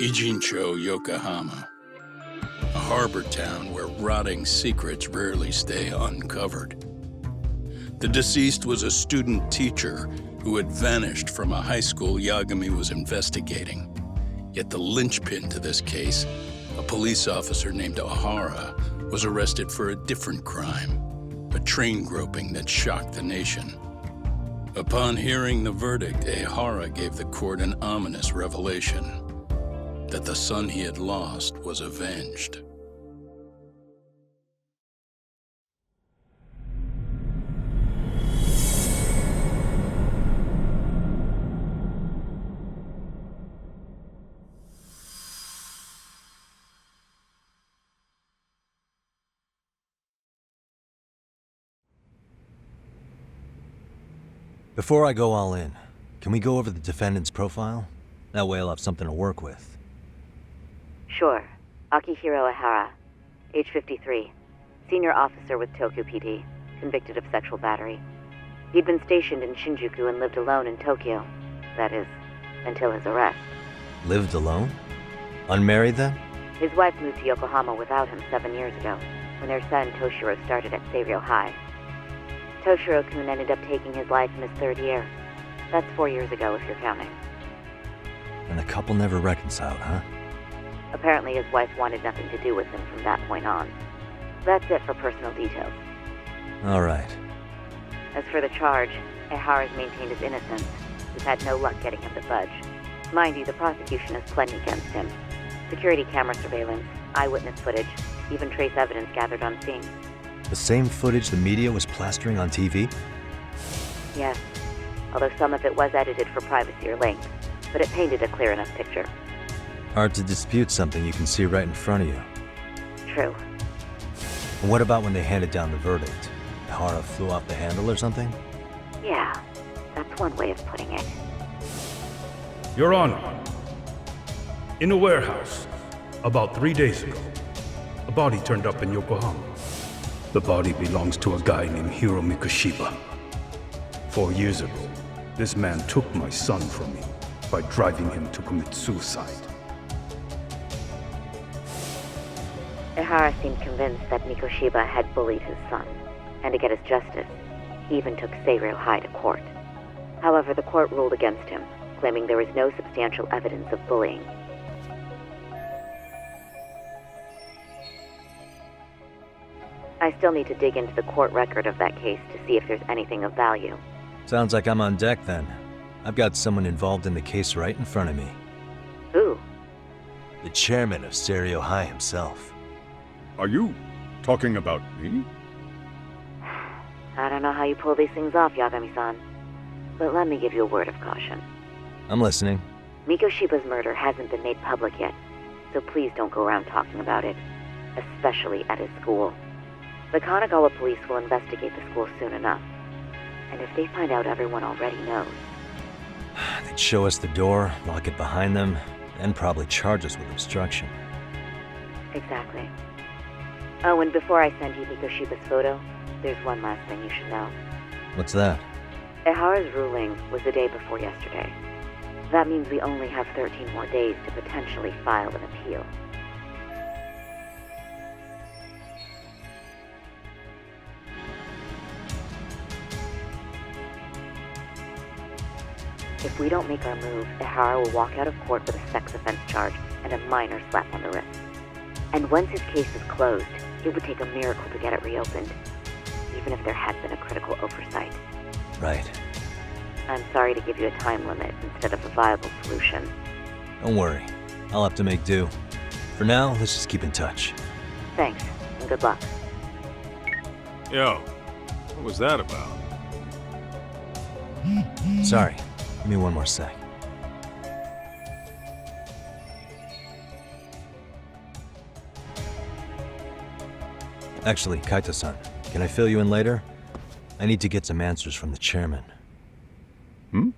Ijincho, Yokohama, a harbor town where rotting secrets rarely stay uncovered. The deceased was a student teacher who had vanished from a high school Yagami was investigating. Yet the linchpin to this case, a police officer named Ohara, was arrested for a different crime, a train groping that shocked the nation. Upon hearing the verdict, Ohara gave the court an ominous revelation: that the son he had lost was avenged. Before I go all in, can we go over the defendant's profile? That way I'll have something to work with. Sure. Akihiro Ohara, age 53, senior officer with Tokyo PD, convicted of sexual battery. He'd been stationed in Shinjuku and lived alone in Tokyo. That is, until his arrest. Lived alone? Unmarried then? His wife moved to Yokohama without him 7 years ago, when their son Toshiro started at Seiryo High. Toshiro-kun ended up taking his life in his 3rd year. That's 4 years ago, if you're counting. And the couple never reconciled, huh? Apparently his wife wanted nothing to do with him from that point on. That's it for personal details. All right. As for the charge, Ohara's maintained his innocence. We've had no luck getting him to budge. Mind you, the prosecution has plenty against him. Security camera surveillance, eyewitness footage, even trace evidence gathered on scene. The same footage the media was plastering on TV? Yes, although some of it was edited for privacy or length, but it painted a clear enough picture. Hard to dispute something you can see right in front of you. True. And what about when they handed down the verdict? Ohara flew off the handle or something? Yeah, that's one way of putting it. Your Honor, in a warehouse, about 3 days ago, a body turned up in Yokohama. The body belongs to a guy named Hiro Mikoshiba. 4 years ago, this man took my son from me by driving him to commit suicide. Ohara seemed convinced that Mikoshiba had bullied his son, and to get his justice, he even took Seiryo High to court. However, the court ruled against him, claiming there was no substantial evidence of bullying. I still need to dig into the court record of that case to see if there's anything of value. Sounds like I'm on deck then. I've got someone involved in the case right in front of me. Who? The chairman of Seiryo High himself. Are you talking about me? I don't know how you pull these things off, Yagami-san, but let me give you a word of caution. I'm listening. Mikoshiba's murder hasn't been made public yet, so please don't go around talking about it, especially at his school. The Kanagawa police will investigate the school soon enough, and if they find out everyone already knows... They'd show us the door, lock it behind them, and probably charge us with obstruction. Exactly. Oh, and before I send you Mikoshiba's photo, there's one last thing you should know. What's that? Ohara's ruling was the day before yesterday. That means we only have 13 more days to potentially file an appeal. If we don't make our move, Ohara will walk out of court with a sex offense charge and a minor slap on the wrist. And once his case is closed, it would take a miracle to get it reopened, even if there had been a critical oversight. Right. I'm sorry to give you a time limit instead of a viable solution. Don't worry. I'll have to make do. For now, let's just keep in touch. Thanks, and good luck. Yo, what was that about? Sorry. Give me one more sec. Actually, Kaito-san, can I fill you in later? I need to get some answers from the chairman. Hmm?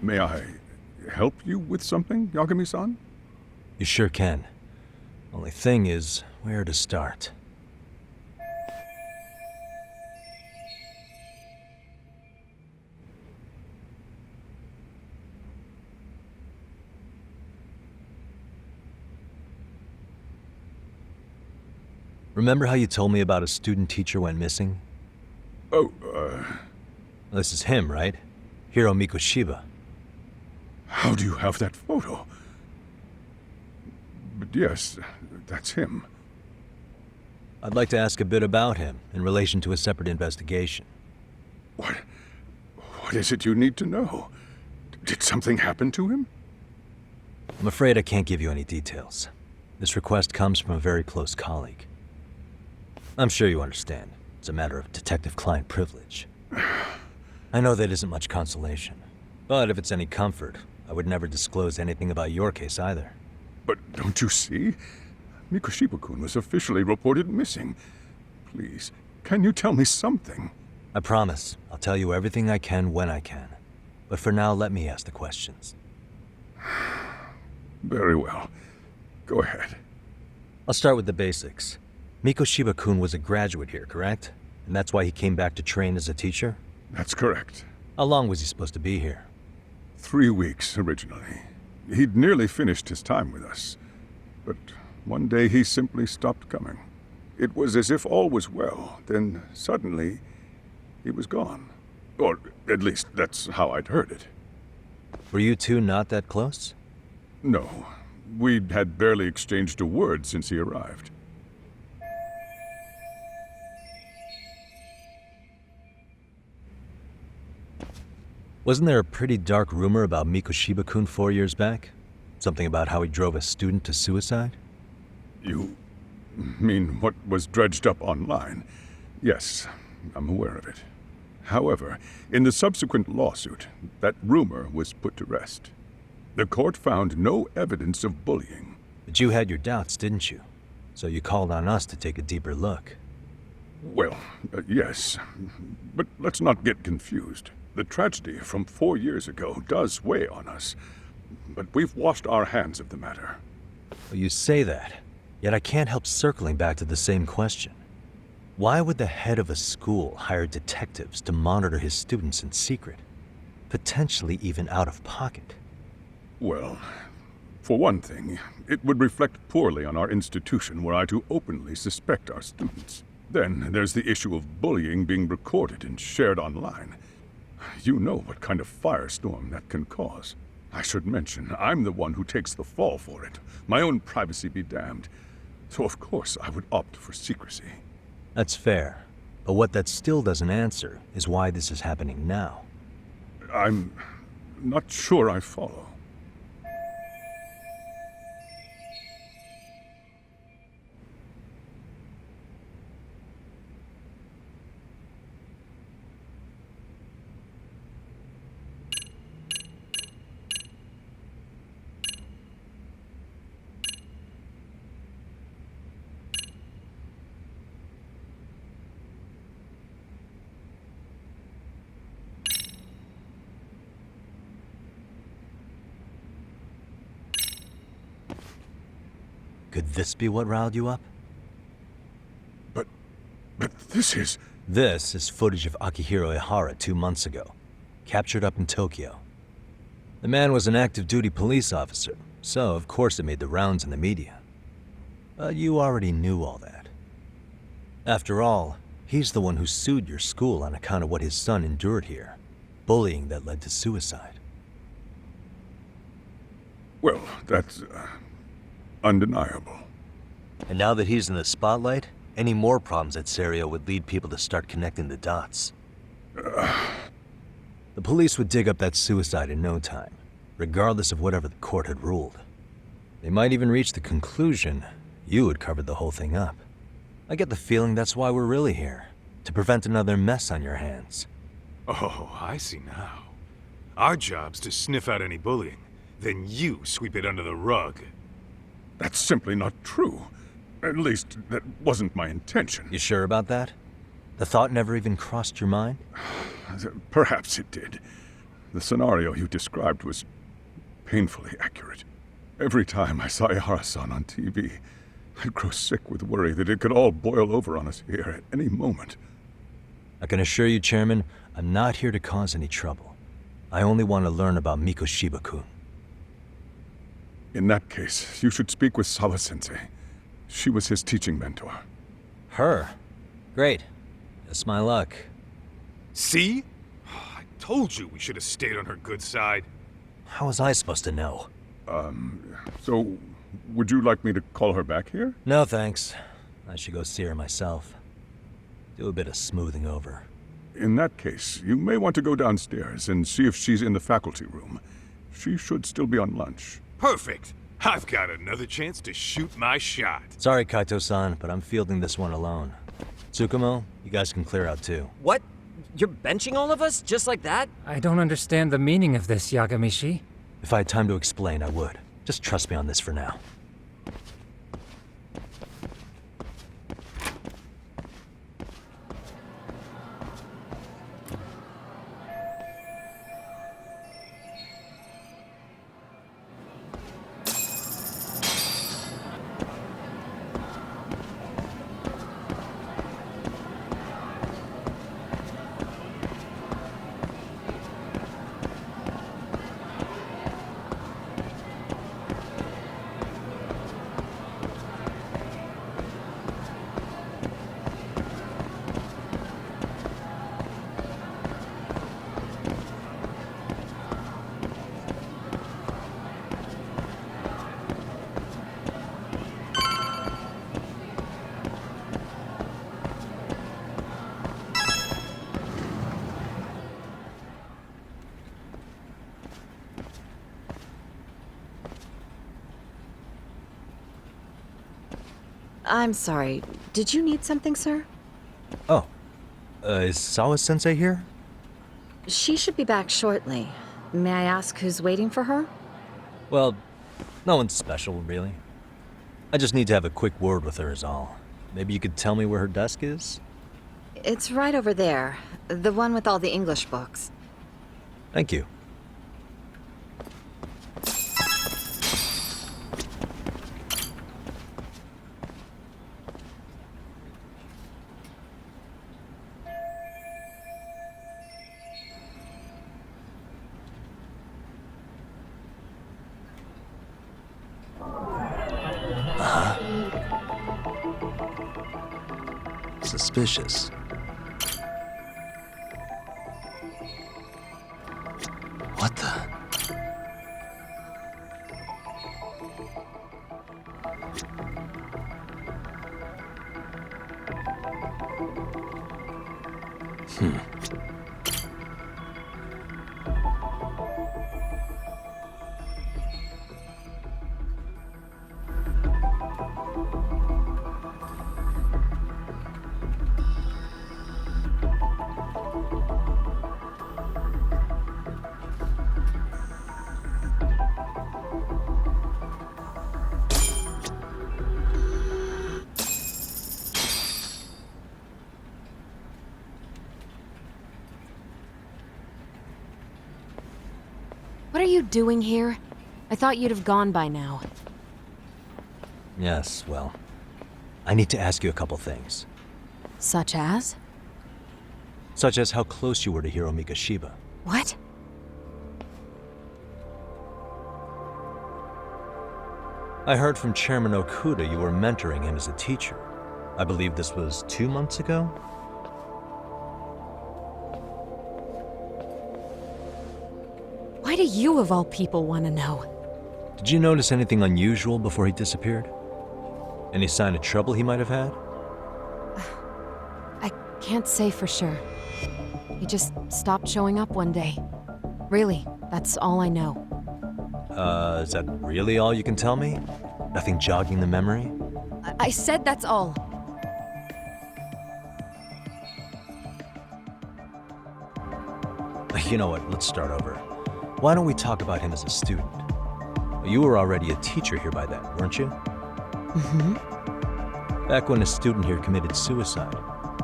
May I help you with something, Yagami-san? You sure can. Only thing is, where to start? Remember how you told me about a student teacher went missing? Oh, This is him, right? Hiro Mikoshiba. how do you have that photo? But yes, that's him. I'd like to ask a bit about him in relation to a separate investigation. What is it you need to know? Did something happen to him? I'm afraid I can't give you any details. This request comes from a very close colleague. I'm sure you understand. It's a matter of detective-client privilege. I know that isn't much consolation. But if it's any comfort, I would never disclose anything about your case either. But don't you see? Mikoshiba-kun was officially reported missing. Please, can you tell me something? I promise. I'll tell you everything I can when I can. But for now, let me ask the questions. Very well. Go ahead. I'll start with the basics. Mikoshiba-kun was a graduate here, correct? And that's why he came back to train as a teacher? That's correct. How long was he supposed to be here? 3 weeks originally. He'd nearly finished his time with us. But one day he simply stopped coming. It was as if all was well, then suddenly he was gone. Or at least that's how I'd heard it. Were you two not that close? No, we'd had barely exchanged a word since he arrived. Wasn't there a pretty dark rumor about Mikoshiba-kun 4 years back? Something about how he drove a student to suicide? You mean what was dredged up online? Yes, I'm aware of it. However, in the subsequent lawsuit, that rumor was put to rest. The court found no evidence of bullying. But you had your doubts, didn't you? So you called on us to take a deeper look. Well, yes, but let's not get confused. The tragedy from 4 years ago does weigh on us, but we've washed our hands of the matter. Well, you say that, yet I can't help circling back to the same question. Why would the head of a school hire detectives to monitor his students in secret? Potentially even out of pocket. Well, for one thing, it would reflect poorly on our institution were I to openly suspect our students. Then there's the issue of bullying being recorded and shared online. You know what kind of firestorm that can cause. I should mention, I'm the one who takes the fall for it. My own privacy be damned. So of course I would opt for secrecy. That's fair. But what that still doesn't answer is why this is happening now. I'm not sure I follow. Could this be what riled you up? But this is... This is footage of Akihiro Ohara 2 months ago, captured up in Tokyo. The man was an active duty police officer, so of course it made the rounds in the media. But you already knew all that. After all, he's the one who sued your school on account of what his son endured here, bullying that led to suicide. Well, that's... undeniable. And now that he's in the spotlight, any more problems at Seiryo would lead people to start connecting the dots. The police would dig up that suicide in no time, regardless of whatever the court had ruled. They might even reach the conclusion you had covered the whole thing up. I get the feeling that's why we're really here, to prevent another mess on your hands. Oh, I see now. Our job's to sniff out any bullying, then you sweep it under the rug. That's simply not true. At least, that wasn't my intention. You sure about that? The thought never even crossed your mind? Perhaps it did. The scenario you described was painfully accurate. Every time I saw Ohara-san on TV, I'd grow sick with worry that it could all boil over on us here at any moment. I can assure you, Chairman, I'm not here to cause any trouble. I only want to learn about Mikoshiba-kun. In that case, you should speak with Sawa Sensei. She was his teaching mentor. Her? Great. That's my luck. See? I told you we should have stayed on her good side. How was I supposed to know? So, would you like me to call her back here? No, thanks. I should go see her myself. Do a bit of smoothing over. In that case, you may want to go downstairs and see if she's in the faculty room. She should still be on lunch. Perfect. I've got another chance to shoot my shot. Sorry, Kaito-san, but I'm fielding this one alone. Tsukumo, you guys can clear out too. What? You're benching all of us just like that? I don't understand the meaning of this, Yagami-shi. If I had time to explain, I would. Just trust me on this for now. I'm sorry. Did you need something, sir? Oh. Is Sawa Sensei here? She should be back shortly. May I ask who's waiting for her? Well, no one's special, really. I just need to have a quick word with her is all. Maybe you could tell me where her desk is? It's right over there. The one with all the English books. Thank you. Suspicious. What the? What are you doing here? I thought you'd have gone by now. Yes, well, I need to ask you a couple things. Such as? Such as how close you were to Hiro Mikoshiba. What? I heard from Chairman Okuda you were mentoring him as a teacher. I believe this was 2 months ago? Why do you, of all people, want to know? Did you notice anything unusual before he disappeared? Any sign of trouble he might have had? I can't say for sure. He just stopped showing up one day. Really, that's all I know. Is that really all you can tell me? Nothing jogging the memory? I said that's all. You know what, let's start over. Why don't we talk about him as a student? You were already a teacher here by then, weren't you? Mm-hmm. Back when a student here committed suicide,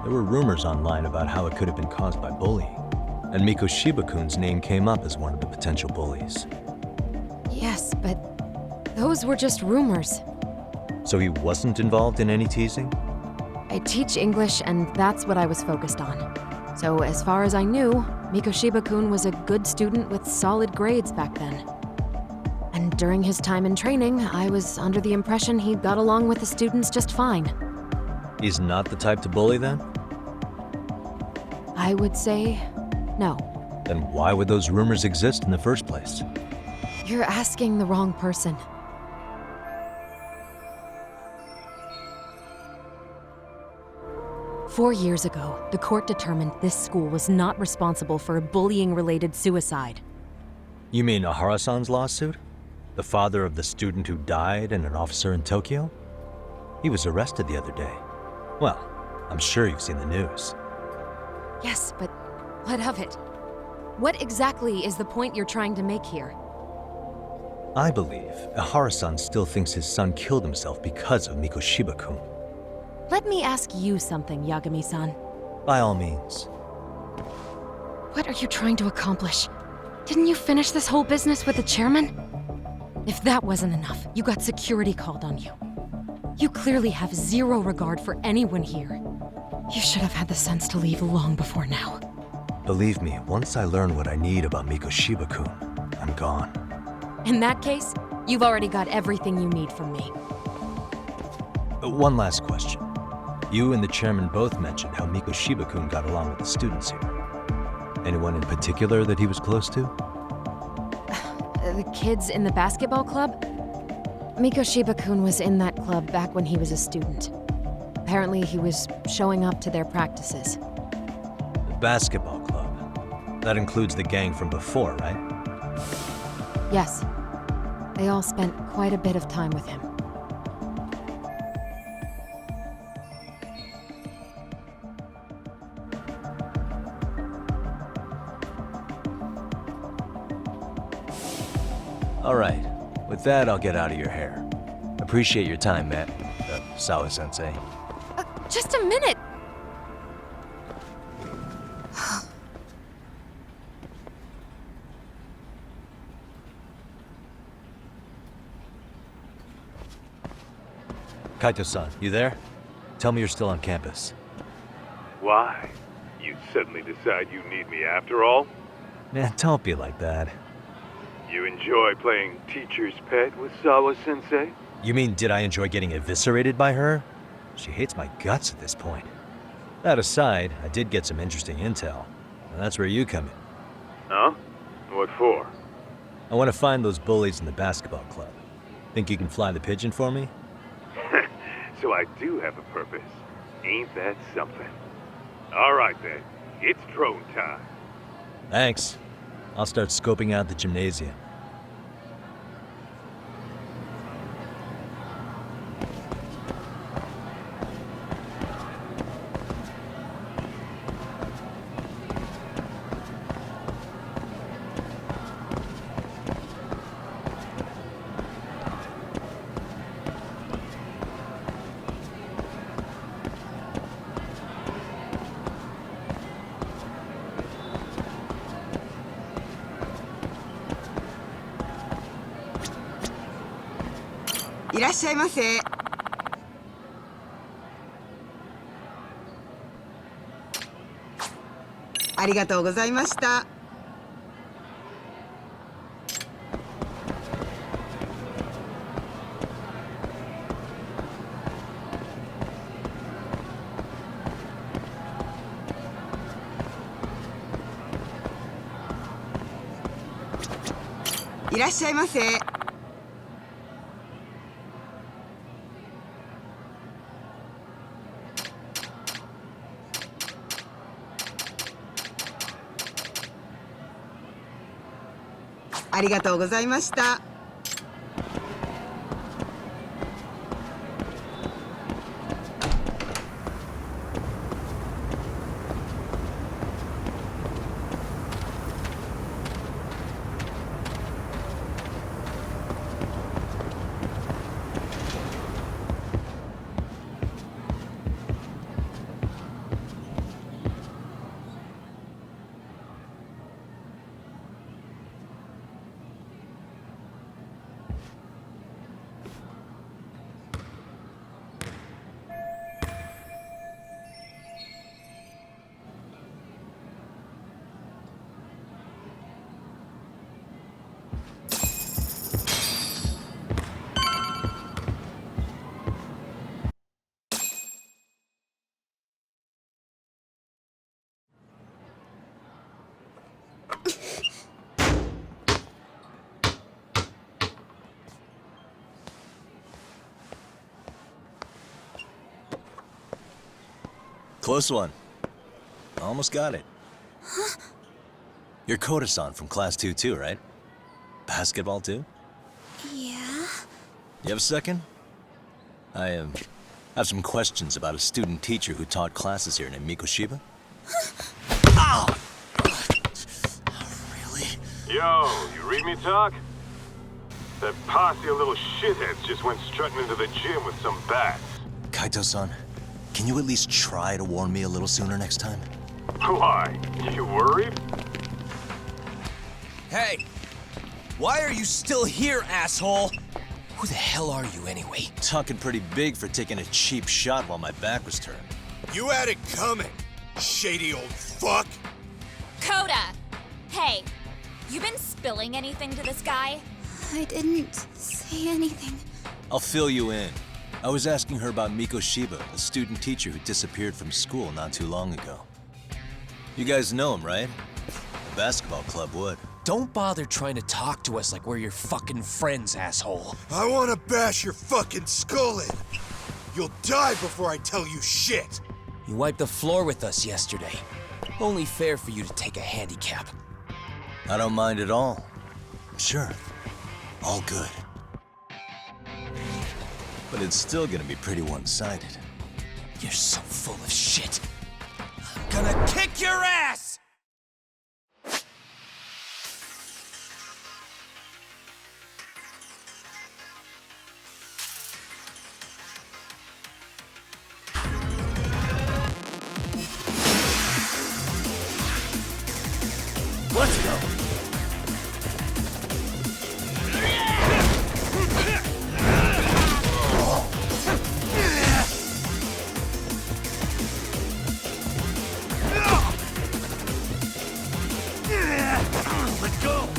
there were rumors online about how it could have been caused by bullying. And Mikoshiba-kun's name came up as one of the potential bullies. Yes, but those were just rumors. So he wasn't involved in any teasing? I teach English, and that's what I was focused on. So as far as I knew, Mikoshiba-kun was a good student with solid grades back then. And during his time in training, I was under the impression he got along with the students just fine. He's not the type to bully then? I would say no. Then why would those rumors exist in the first place? You're asking the wrong person. Four years ago, the court determined this school was not responsible for a bullying-related suicide. You mean Ohara-san's lawsuit? The father of the student who died and an officer in Tokyo? He was arrested the other day. Well, I'm sure you've seen the news. Yes, but what of it? What exactly is the point you're trying to make here? I believe Ohara-san still thinks his son killed himself because of Mikoshiba-kun. Let me ask you something, Yagami-san. By all means. What are you trying to accomplish? Didn't you finish this whole business with the chairman? If that wasn't enough, you got security called on you. You clearly have zero regard for anyone here. You should have had the sense to leave long before now. Believe me, once I learn what I need about Mikoshiba-kun, I'm gone. In that case, you've already got everything you need from me. One last question. You and the chairman both mentioned how Mikoshiba-kun got along with the students here. Anyone in particular that he was close to? The kids in the basketball club? Mikoshiba-kun was in that club back when he was a student. Apparently he was showing up to their practices. The basketball club? That includes the gang from before, right? Yes. They all spent quite a bit of time with him. All right. With that, I'll get out of your hair. Appreciate your time, Matt. Sawa-sensei. Just a minute! Kaito-san, you there? Tell me you're still on campus. Why? You suddenly decide you need me after all? Man, don't be like that. You enjoy playing teacher's pet with Sawa-sensei? You mean, did I enjoy getting eviscerated by her? She hates my guts at this point. That aside, I did get some interesting intel, and that's where you come in. Huh? What for? I want to find those bullies in the basketball club. Think you can fly the pigeon for me? So I do have a purpose. Ain't that something? All right then, it's drone time. Thanks. I'll start scoping out the gymnasium.いらっしゃいませ。ありがとうございました。いらっしゃいませ。ありがとうございました。Close one. Almost got it. Huh? You're Koda-san from Class 2 too, right? Basketball too? Yeah? You have a second? I have some questions about a student teacher who taught classes here named Mikoshiba. Ow! Really? Yo, you read me talk? That posse of little shitheads just went strutting into the gym with some bats. Kaito-san, can you at least try to warn me a little sooner next time? Why? You worried? Hey! Why are you still here, asshole? Who the hell are you anyway? Talking pretty big for taking a cheap shot while my back was turned. You had it coming, shady old fuck! Koda! Hey, you been spilling anything to this guy? I didn't say anything. I'll fill you in. I was asking her about Mikoshiba, a student teacher who disappeared from school not too long ago. You guys know him, right? The basketball club would. Don't bother trying to talk to us like we're your fucking friends, asshole. I wanna bash your fucking skull in. You'll die before I tell you shit. You wiped the floor with us yesterday. Only fair for you to take a handicap. I don't mind at all. Sure. All good. But it's still gonna be pretty one-sided. You're so full of shit. I'm gonna kick your ass! Let's go! Let's go!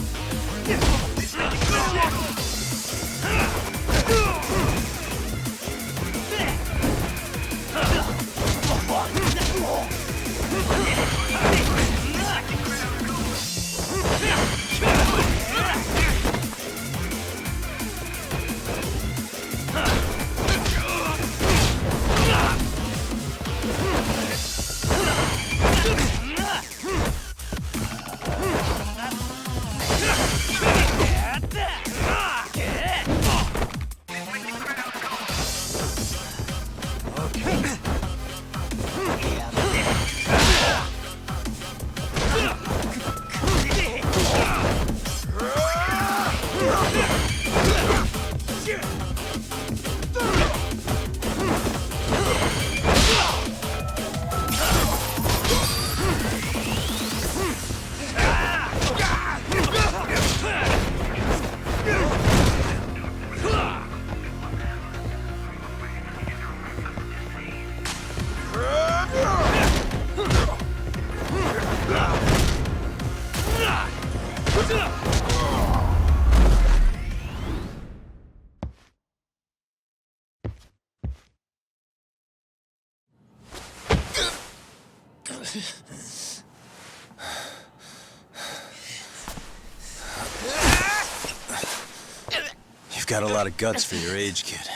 You've got a lot of guts for your age, kid.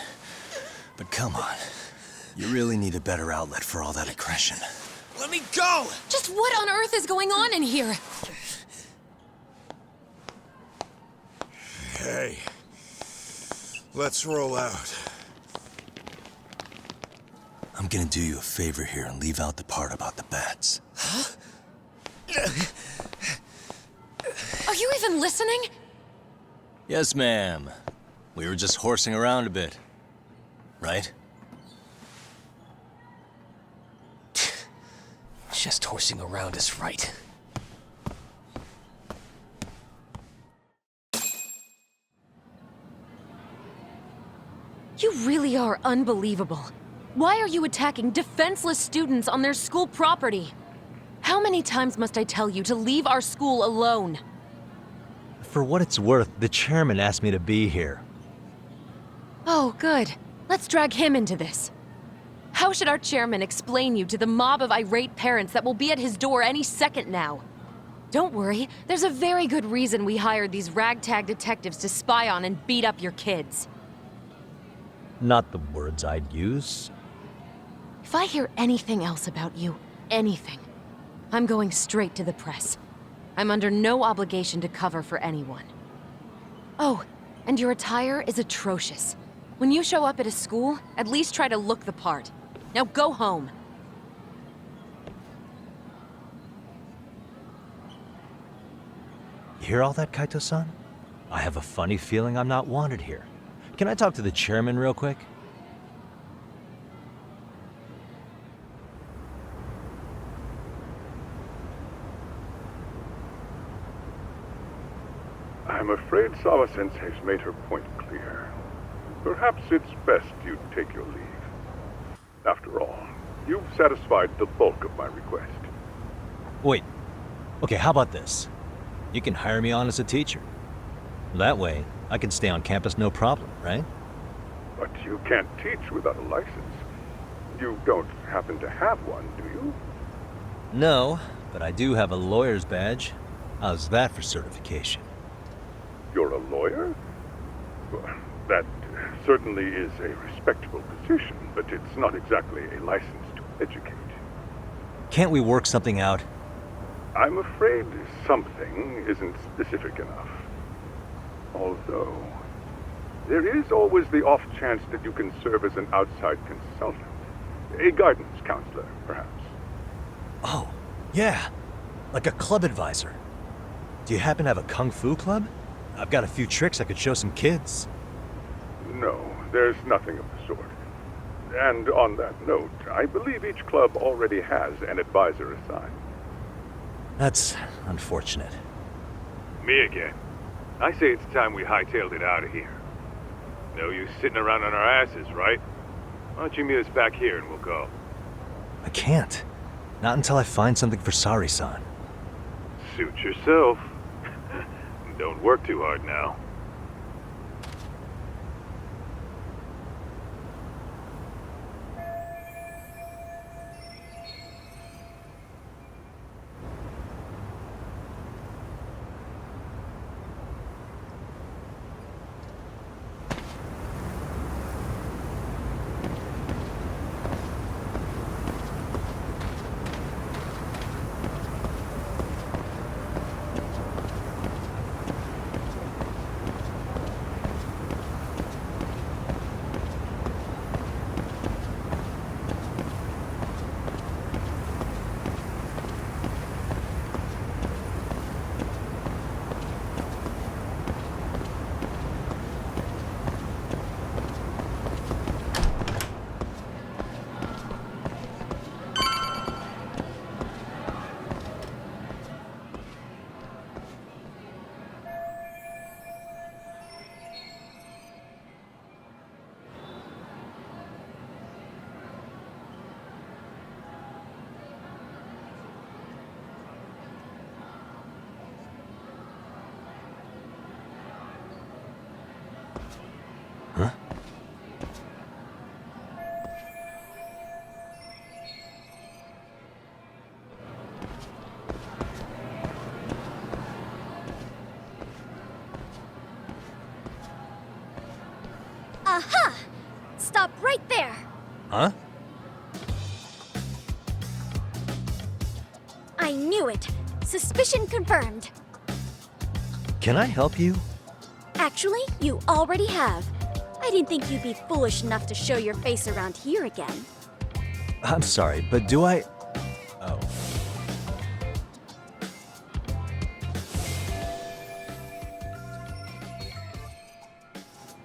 But come on. You really need a better outlet for all that aggression. Let me go! Just what on earth is going on in here? Hey, let's roll out. I'm gonna do you a favor here and leave out the part about the bats. Huh? Are you even listening? Yes, ma'am. We were just horsing around a bit. Right? Just horsing around is right. You really are unbelievable. Why are you attacking defenseless students on their school property? How many times must I tell you to leave our school alone? For what it's worth, the chairman asked me to be here. Oh, good. Let's drag him into this. How should our chairman explain you to the mob of irate parents that will be at his door any second now? Don't worry, there's a very good reason we hired these ragtag detectives to spy on and beat up your kids. Not the words I'd use. If I hear anything else about you, anything, I'm going straight to the press. I'm under no obligation to cover for anyone. Oh, and your attire is atrocious. When you show up at a school, at least try to look the part. Now go home. You hear all that, Kaito-san? I have a funny feeling I'm not wanted here. Can I talk to the chairman real quick? I'm afraid Sawa-sensei's made her point clear. Perhaps it's best you take your leave. After all, you've satisfied the bulk of my request. Wait. Okay, how about this? You can hire me on as a teacher. That way, I can stay on campus no problem, right? But you can't teach without a license. You don't happen to have one, do you? No, but I do have a lawyer's badge. How's that for certification? You're a lawyer? Well, that certainly is a respectable position, but it's not exactly a license to educate. Can't we work something out? I'm afraid something isn't specific enough. Although, there is always the off chance that you can serve as an outside consultant. A guidance counselor, perhaps. Oh, yeah. Like a club advisor. Do you happen to have a kung fu club? I've got a few tricks I could show some kids. No, there's nothing of the sort. And on that note, I believe each club already has an advisor assigned. That's unfortunate. Me again. I say it's time we hightailed it out of here. No use sitting around on our asses, right? Why don't you meet us back here and we'll go? I can't. Not until I find something for Sari-san. Suit yourself. Don't work too hard now. Aha! Stop right there! Huh? I knew it! Suspicion confirmed. Can I help you? Actually, you already have. I didn't think you'd be foolish enough to show your face around here again. I'm sorry, but do I... Oh.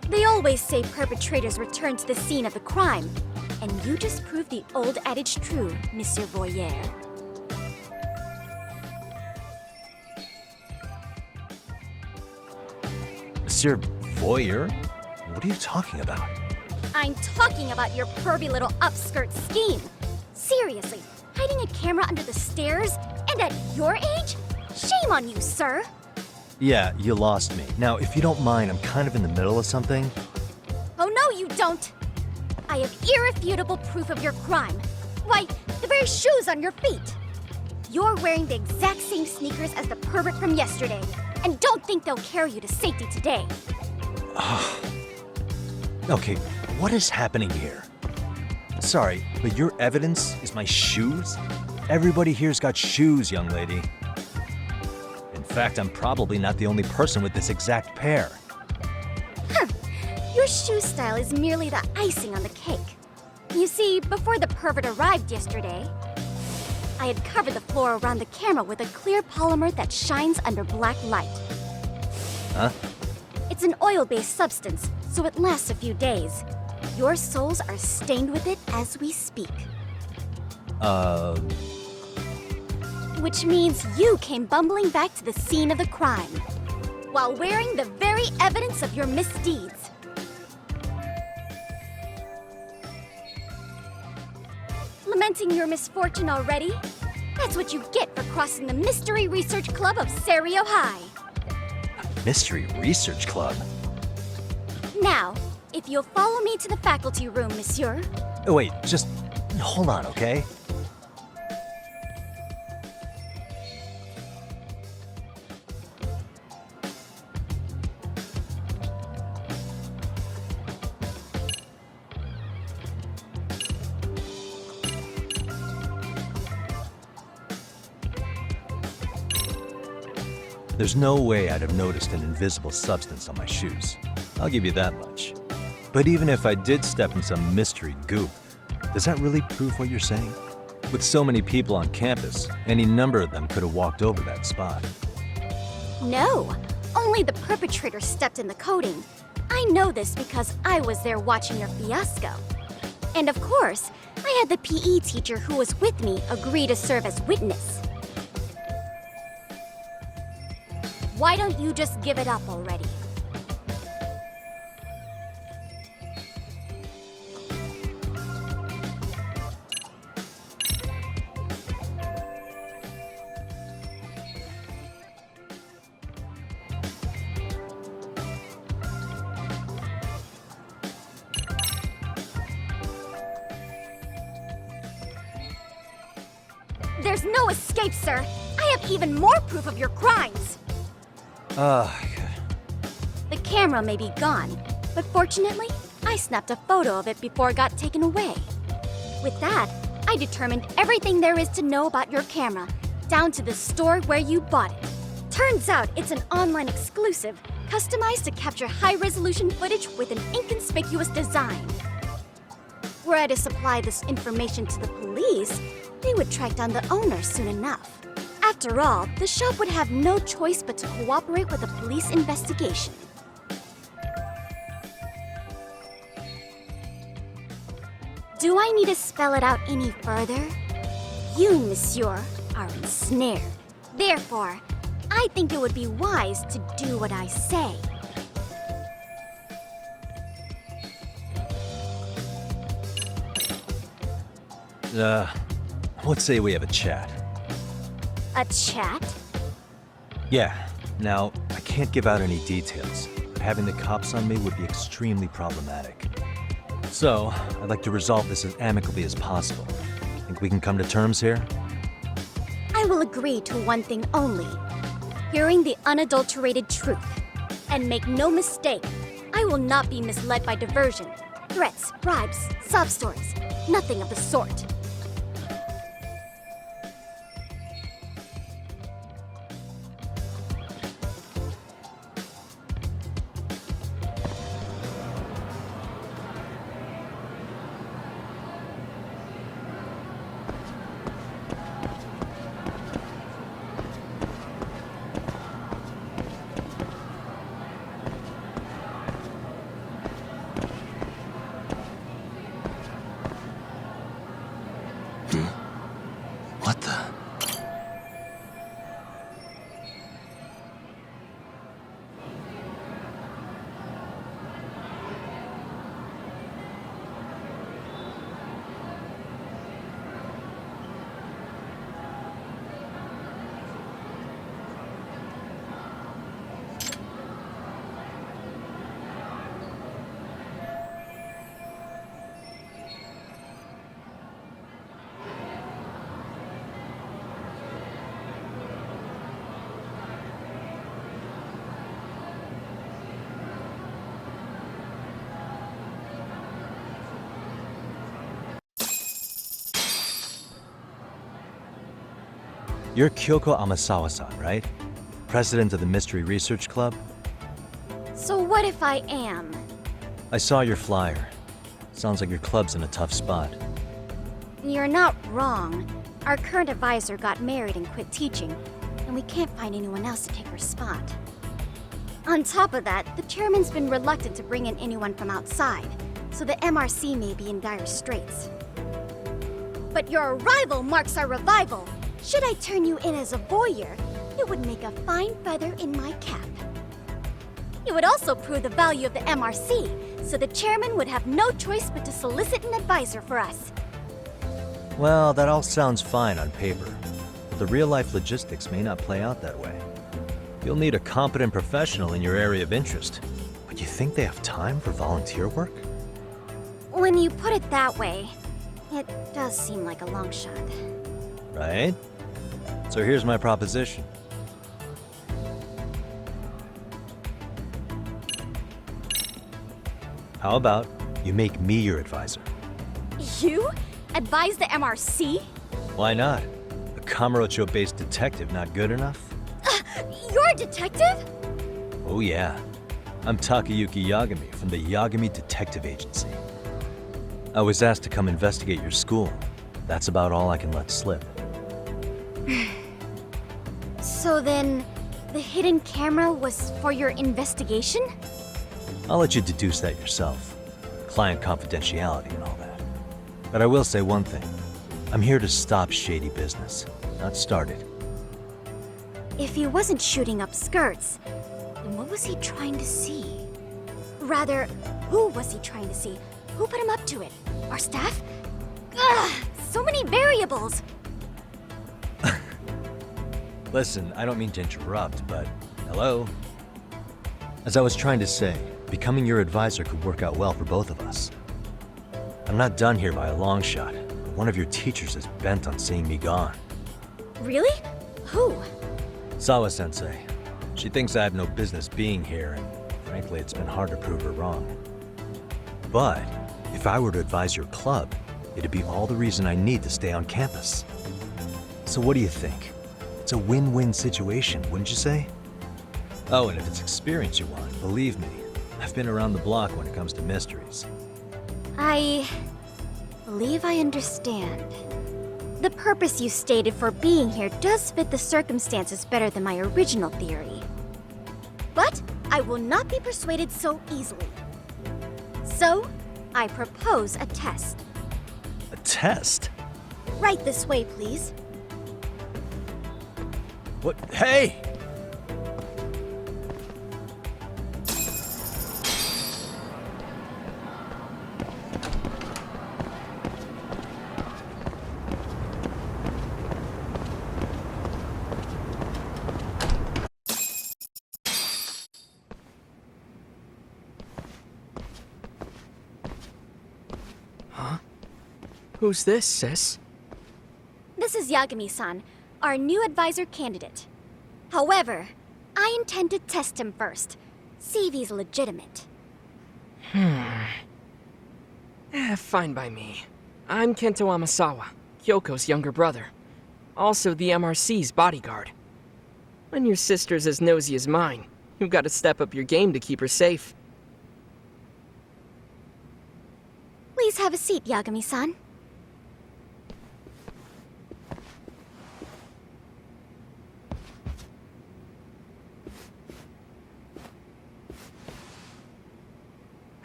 They always say perpetrators return to the scene of the crime. And you just proved the old adage true, Monsieur Voyeur. Monsieur Voyeur? What are you talking about? I'm talking about your pervy little upskirt scheme. Seriously, hiding a camera under the stairs? And at your age? Shame on you, sir! Yeah, you lost me. Now, if you don't mind, I'm kind of in the middle of something. Oh no, you don't! I have irrefutable proof of your crime. Why, the very shoes on your feet! You're wearing the exact same sneakers as the pervert from yesterday, and don't think they'll carry you to safety today. Okay, what is happening here? sorry, but your evidence is my shoes? Everybody here's got shoes, young lady. In fact, I'm probably not the only person with this exact pair. Your shoe style is merely the icing on the cake. You see, before the pervert arrived yesterday, I had covered the floor around the camera with a clear polymer that shines under black light. Huh? It's an oil-based substance, so it lasts a few days. Your soles are stained with it as we speak. Which means you came bumbling back to the scene of the crime, while wearing the very evidence of your misdeeds. Lamenting your misfortune already? That's what you get for crossing the Mystery Research Club of Seiryo High. Mystery Research Club? Now, if you'll follow me to the faculty room, monsieur. Oh, wait, just hold on, okay? There's no way I'd have noticed an invisible substance on my shoes. I'll give you that much. But even if I did step in some mystery goop, does that really prove what you're saying? With so many people on campus, any number of them could have walked over that spot. No, only the perpetrator stepped in the coating. I know this because I was there watching your fiasco. And of course, I had the PE teacher who was with me agree to serve as witness. Why don't you just give it up already? There's no escape, sir. I have even more proof of your crimes. The camera may be gone, but fortunately, I snapped a photo of it before it got taken away. With that, I determined everything there is to know about your camera, down to the store where you bought it. Turns out it's an online exclusive, customized to capture high-resolution footage with an inconspicuous design. Were I to supply this information to the police, they would track down the owner soon enough. After all, the shop would have no choice but to cooperate with the police investigation. Do I need to spell it out any further? You, monsieur, are ensnared. Therefore, I think it would be wise to do what I say. Let's say we have a chat. A chat? Yeah. Now, I can't give out any details, but having the cops on me would be extremely problematic. So, I'd like to resolve this as amicably as possible. Think we can come to terms here? I will agree to one thing only. Hearing the unadulterated truth. And make no mistake, I will not be misled by diversion, threats, bribes, sob stories. Nothing of the sort. You're Kyoko Amasawa-san, right? President of the Mystery Research Club? So what if I am? I saw your flyer. Sounds like your club's in a tough spot. You're not wrong. Our current advisor got married and quit teaching, and we can't find anyone else to take her spot. On top of that, the chairman's been reluctant to bring in anyone from outside, so the MRC may be in dire straits. But your arrival marks our revival. Should I turn you in as a voyeur, it would make a fine feather in my cap. It would also prove the value of the MRC, so the chairman would have no choice but to solicit an advisor for us. Well, that all sounds fine on paper, but the real-life logistics may not play out that way. You'll need a competent professional in your area of interest, but you think they have time for volunteer work? When you put it that way, it does seem like a long shot. Right? So here's my proposition. How about you make me your advisor? You? Advise the MRC? Why not? A Kamurocho-based detective not good enough? You're a detective? Oh yeah. I'm Takayuki Yagami from the Yagami Detective Agency. I was asked to come investigate your school. That's about all I can let slip. So then, the hidden camera was for your investigation? I'll let you deduce that yourself. Client confidentiality and all that. But I will say one thing. I'm here to stop shady business, not start it. If he wasn't shooting up skirts, then what was he trying to see? Rather, who was he trying to see? Who put him up to it? Our staff? Ugh, so many variables! Listen, I don't mean to interrupt, but hello? As I was trying to say, becoming your advisor could work out well for both of us. I'm not done here by a long shot, but one of your teachers is bent on seeing me gone. Really? Who? Sawa Sensei. She thinks I have no business being here, and frankly, it's been hard to prove her wrong. But if I were to advise your club, it'd be all the reason I need to stay on campus. So what do you think? It's a win-win situation, wouldn't you say? Oh, and if it's experience you want, believe me, I've been around the block when it comes to mysteries. I believe I understand. The purpose you stated for being here does fit the circumstances better than my original theory. But I will not be persuaded so easily. So, I propose a test. A test? Right this way, please. What? Hey! Who's this, sis? This is Yagami-san, our new advisor candidate. However, I intend to test him first. See if he's legitimate. Fine by me. I'm Kento Amasawa, Kyoko's younger brother. Also the MRC's bodyguard. When your sister's as nosy as mine, you've got to step up your game to keep her safe. Please have a seat, Yagami-san.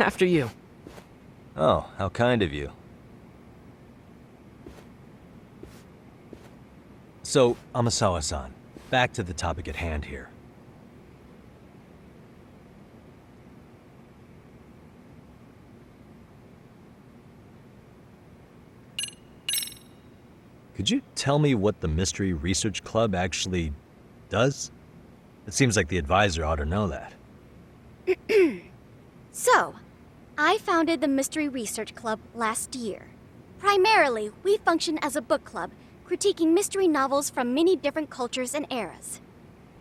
After you. Oh, how kind of you. So, Amasawa-san, back to the topic at hand here. Could you tell me what the Mystery Research Club actually does? It seems like the advisor ought to know that. So, I founded the Mystery Research Club last year. Primarily, we function as a book club, critiquing mystery novels from many different cultures and eras.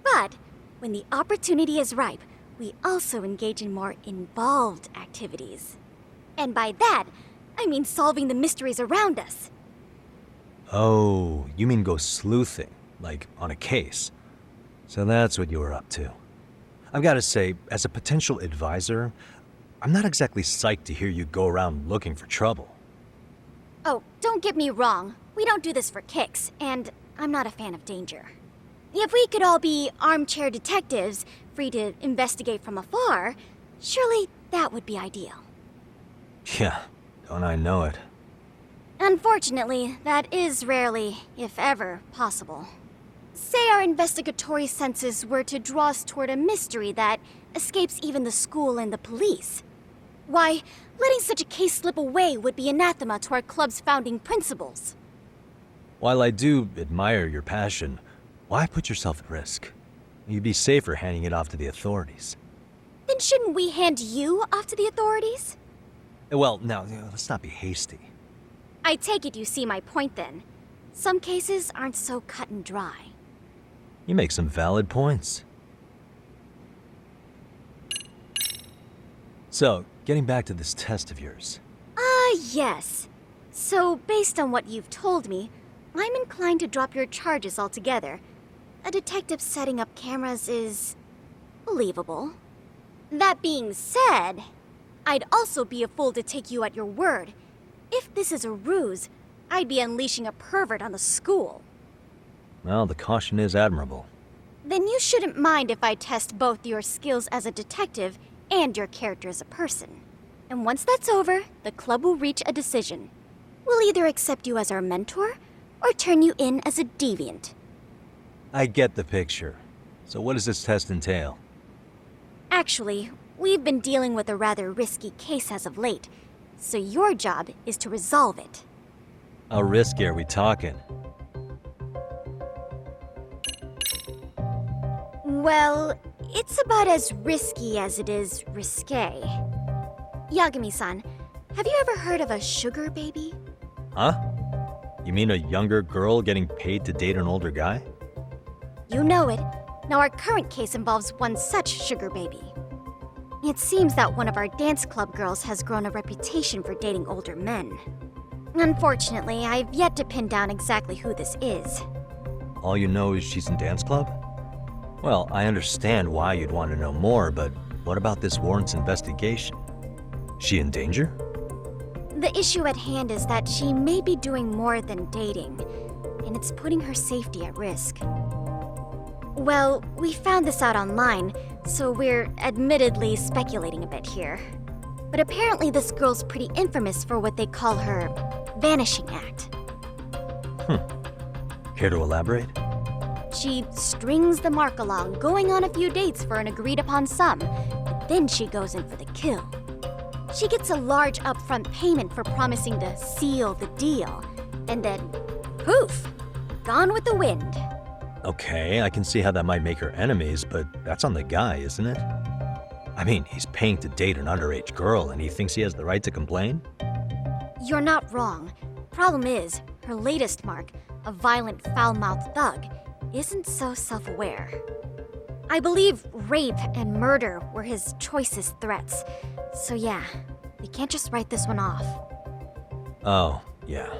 But, when the opportunity is ripe, we also engage in more involved activities. And by that, I mean solving the mysteries around us. Oh, you mean go sleuthing, like on a case. So that's what you were up to. I've got to say, as a potential advisor, I'm not exactly psyched to hear you go around looking for trouble. Oh, don't get me wrong. We don't do this for kicks, and I'm not a fan of danger. If we could all be armchair detectives, free to investigate from afar, surely that would be ideal. Yeah, don't I know it. Unfortunately, that is rarely, if ever, possible. Say our investigatory senses were to draw us toward a mystery that escapes even the school and the police. Why, letting such a case slip away would be anathema to our club's founding principles. While I do admire your passion, why put yourself at risk? You'd be safer handing it off to the authorities. Then shouldn't we hand you off to the authorities? Well, now, let's not be hasty. I take it you see my point then. Some cases aren't so cut and dry. You make some valid points. So, getting back to this test of yours. Yes. So, based on what you've told me, I'm inclined to drop your charges altogether. A detective setting up cameras is believable. That being said, I'd also be a fool to take you at your word. If this is a ruse, I'd be unleashing a pervert on the school. Well, the caution is admirable. Then you shouldn't mind if I test both your skills as a detective and your character as a person. And once that's over, the club will reach a decision. We'll either accept you as our mentor, or turn you in as a deviant. I get the picture. So what does this test entail? Actually, we've been dealing with a rather risky case as of late, so your job is to resolve it. How risky are we talking? Well, it's about as risky as it is risque. Yagami-san, have you ever heard of a sugar baby? Huh? You mean a younger girl getting paid to date an older guy? You know it. Now our current case involves one such sugar baby. It seems that one of our dance club girls has grown a reputation for dating older men. Unfortunately, I've yet to pin down exactly who this is. All you know is she's in dance club? Well, I understand why you'd want to know more, but what about this warrants investigation? She in danger? The issue at hand is that she may be doing more than dating, and it's putting her safety at risk. Well, we found this out online, so we're admittedly speculating a bit here. But apparently this girl's pretty infamous for what they call her vanishing act. Care to elaborate? She strings the mark along, going on a few dates for an agreed-upon sum, but then she goes in for the kill. She gets a large upfront payment for promising to seal the deal, and then, poof, gone with the wind. Okay, I can see how that might make her enemies, but that's on the guy, isn't it? I mean, he's paying to date an underage girl, and he thinks he has the right to complain? You're not wrong. Problem is, her latest mark, a violent, foul-mouthed thug, isn't so self-aware. I believe rape and murder were his choicest threats. So yeah, we can't just write this one off. Oh, yeah.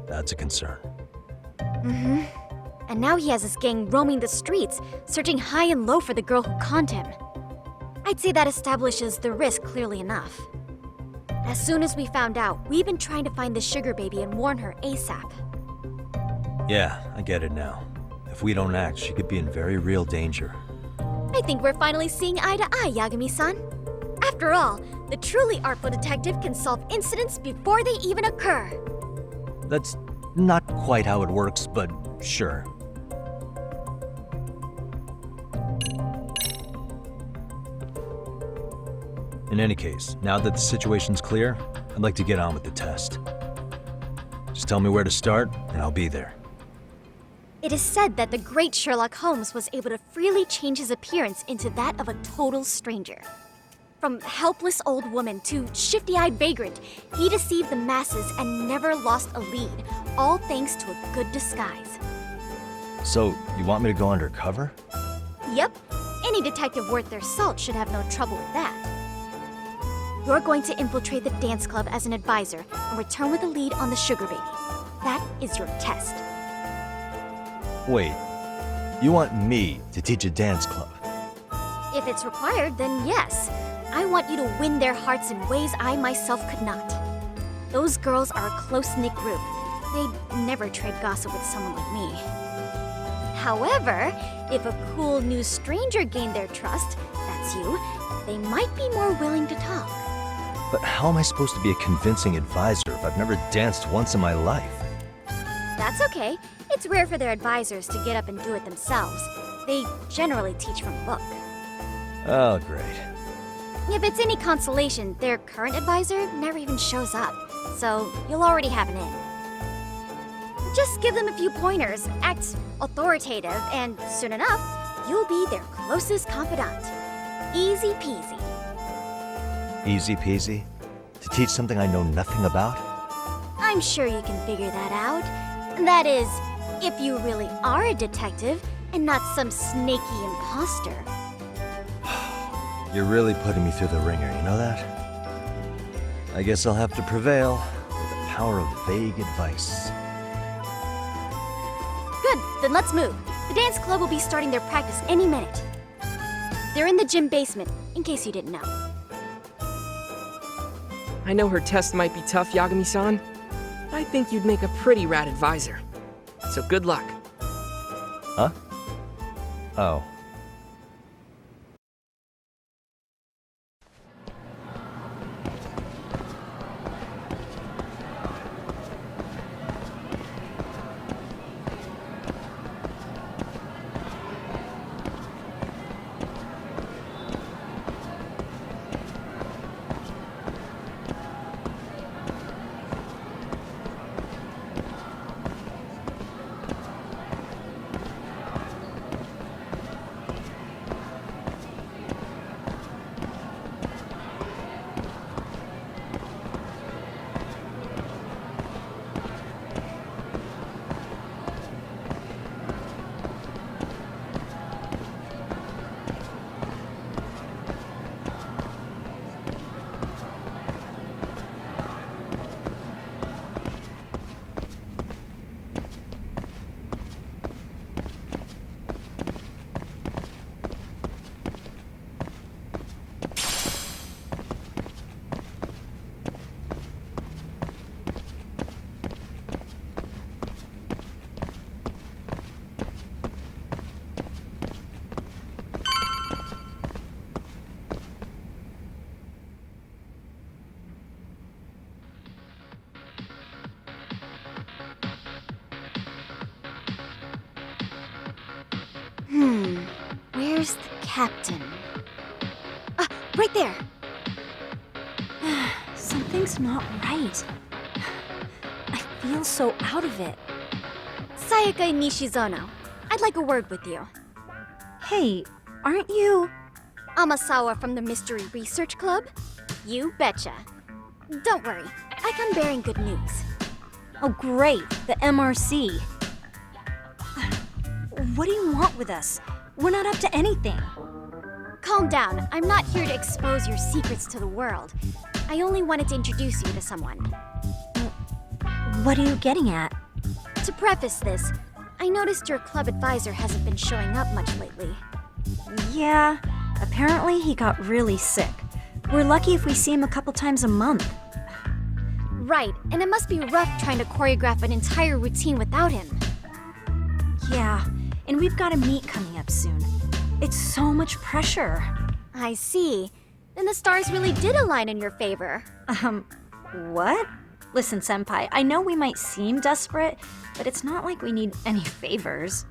That's a concern. Mm-hmm. And now he has his gang roaming the streets, searching high and low for the girl who conned him. I'd say that establishes the risk clearly enough. As soon as we found out, we've been trying to find the sugar baby and warn her ASAP. Yeah, I get it now. If we don't act, she could be in very real danger. I think we're finally seeing eye to eye, Yagami-san. After all, the truly artful detective can solve incidents before they even occur. That's not quite how it works, but sure. In any case, now that the situation's clear, I'd like to get on with the test. Just tell me where to start, and I'll be there. It is said that the great Sherlock Holmes was able to freely change his appearance into that of a total stranger. From helpless old woman to shifty-eyed vagrant, he deceived the masses and never lost a lead, all thanks to a good disguise. So, you want me to go undercover? Yep, any detective worth their salt should have no trouble with that. You're going to infiltrate the dance club as an advisor and return with a lead on the sugar baby. That is your test. Wait, You want me to teach a dance club? If it's required, then yes. I want you to win their hearts in ways I myself could not. Those girls are a close-knit group. They'd never trade gossip with someone like me. However, if a cool new stranger gained their trust, that's you, they might be more willing to talk. But how am I supposed to be a convincing advisor if I've never danced once in my life? That's okay. It's rare for their advisors to get up and do it themselves. They generally teach from a book. Oh, great. If it's any consolation, their current advisor never even shows up, so you'll already have an in. Just give them a few pointers, act authoritative, and soon enough, you'll be their closest confidant. Easy peasy. Easy peasy? To teach something I know nothing about? I'm sure you can figure that out. That is, if you really are a detective and not some snaky imposter. You're really putting me through the ringer, you know that? I guess I'll have to prevail with the power of vague advice. Good, then let's move. The dance club will be starting their practice any minute. They're in the gym basement, in case you didn't know. I know her test might be tough, Yagami-san. I think you'd make a pretty rad advisor. So good luck. Huh? Oh. Where's the captain? Ah, right there! Something's not right. I feel so out of it. Sayaka Nishizono, I'd like a word with you. Hey, aren't you... Amasawa from the Mystery Research Club? You betcha. Don't worry, I come bearing good news. Oh great, the MRC. What do you want with us? We're not up to anything. Calm down. I'm not here to expose your secrets to the world. I only wanted to introduce you to someone. What are you getting at? To preface this, I noticed your club advisor hasn't been showing up much lately. Yeah, apparently he got really sick. We're lucky if we see him a couple times a month. Right, and it must be rough trying to choreograph an entire routine without him. Yeah, and we've got a meet coming up soon. It's so much pressure. I see. Then the stars really did align in your favor. What? Listen, Senpai, I know we might seem desperate, but it's not like we need any favors.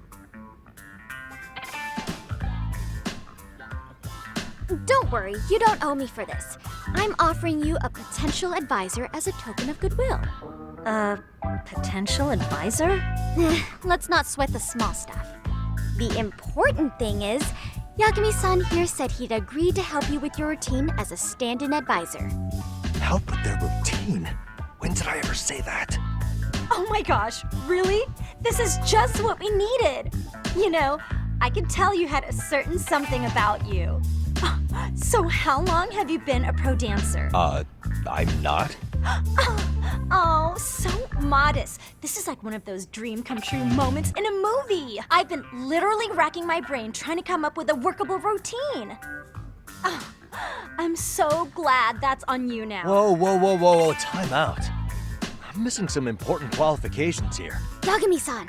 Don't worry, you don't owe me for this. I'm offering you a potential advisor as a token of goodwill. Potential advisor? Let's not sweat the small stuff. The important thing is, Yagami-san here said he'd agreed to help you with your routine as a stand-in advisor. Help with their routine? When did I ever say that? Oh my gosh, really? This is just what we needed. You know, I could tell you had a certain something about you. So how long have you been a pro dancer? I'm not. Oh, so modest. This is like one of those dream come true moments in a movie. I've been literally racking my brain trying to come up with a workable routine. Oh, I'm so glad that's on you now. Whoa, time out. I'm missing some important qualifications here. Yagami-san,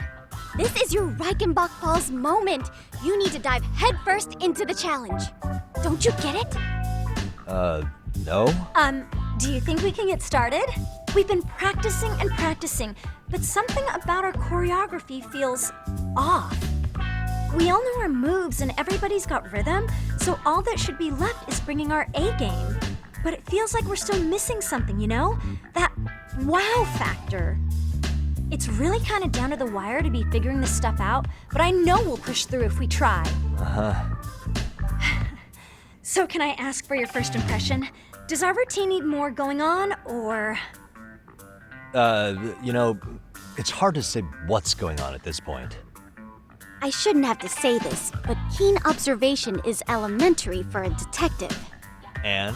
this is your Reichenbach Falls moment. You need to dive headfirst into the challenge. Don't you get it? No? Do you think we can get started? We've been practicing and practicing, but something about our choreography feels off. We all know our moves and everybody's got rhythm, so all that should be left is bringing our A game. But it feels like we're still missing something, you know? That wow factor. It's really kind of down to the wire to be figuring this stuff out, but I know we'll push through if we try. So can I ask for your first impression? Does our routine need more going on, or...? It's hard to say what's going on at this point. I shouldn't have to say this, but keen observation is elementary for a detective. And?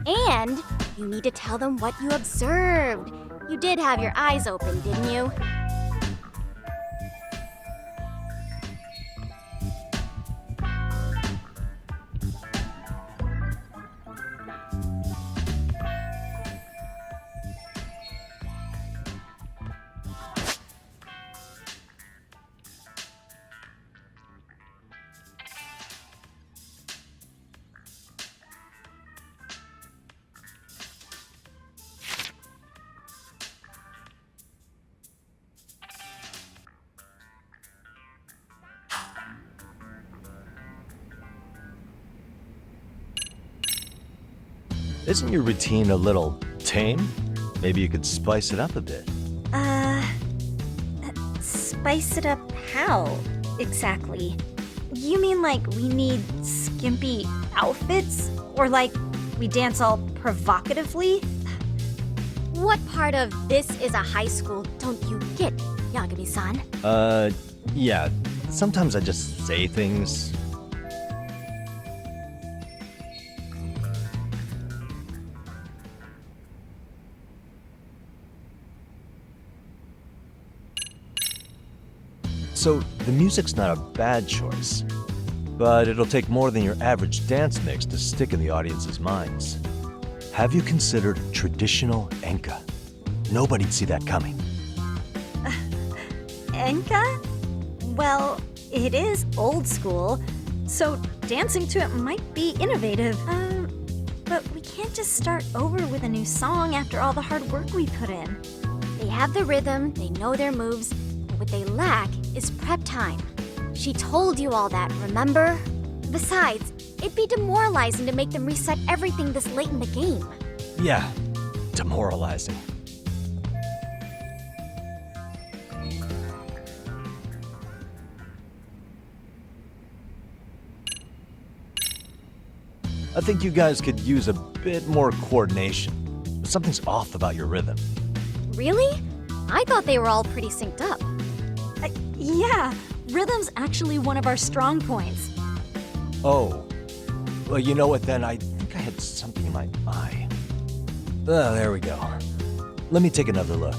And you need to tell them what you observed. You did have your eyes open, didn't you? Isn't your routine a little tame? Maybe you could spice it up a bit. Spice it up how, exactly? You mean like we need skimpy outfits? Or like we dance all provocatively? What part of this is a high school don't you get, Yagami-san? Yeah. Sometimes I just say things. So, the music's not a bad choice, but it'll take more than your average dance mix to stick in the audience's minds. Have you considered traditional enka? Nobody'd see that coming. Enka? Well, it is old school, so dancing to it might be innovative. But we can't just start over with a new song after all the hard work we put in. They have the rhythm, they know their moves, but what they lack is prep time. She told you all that, remember? Besides, it'd be demoralizing to make them reset everything this late in the game. Yeah, demoralizing. I think you guys could use a bit more coordination. Something's off about your rhythm. Really? I thought they were all pretty synced up. Yeah, rhythm's actually one of our strong points. Oh. Well, you know what then? I think I had something in my eye. Oh, there we go. Let me take another look.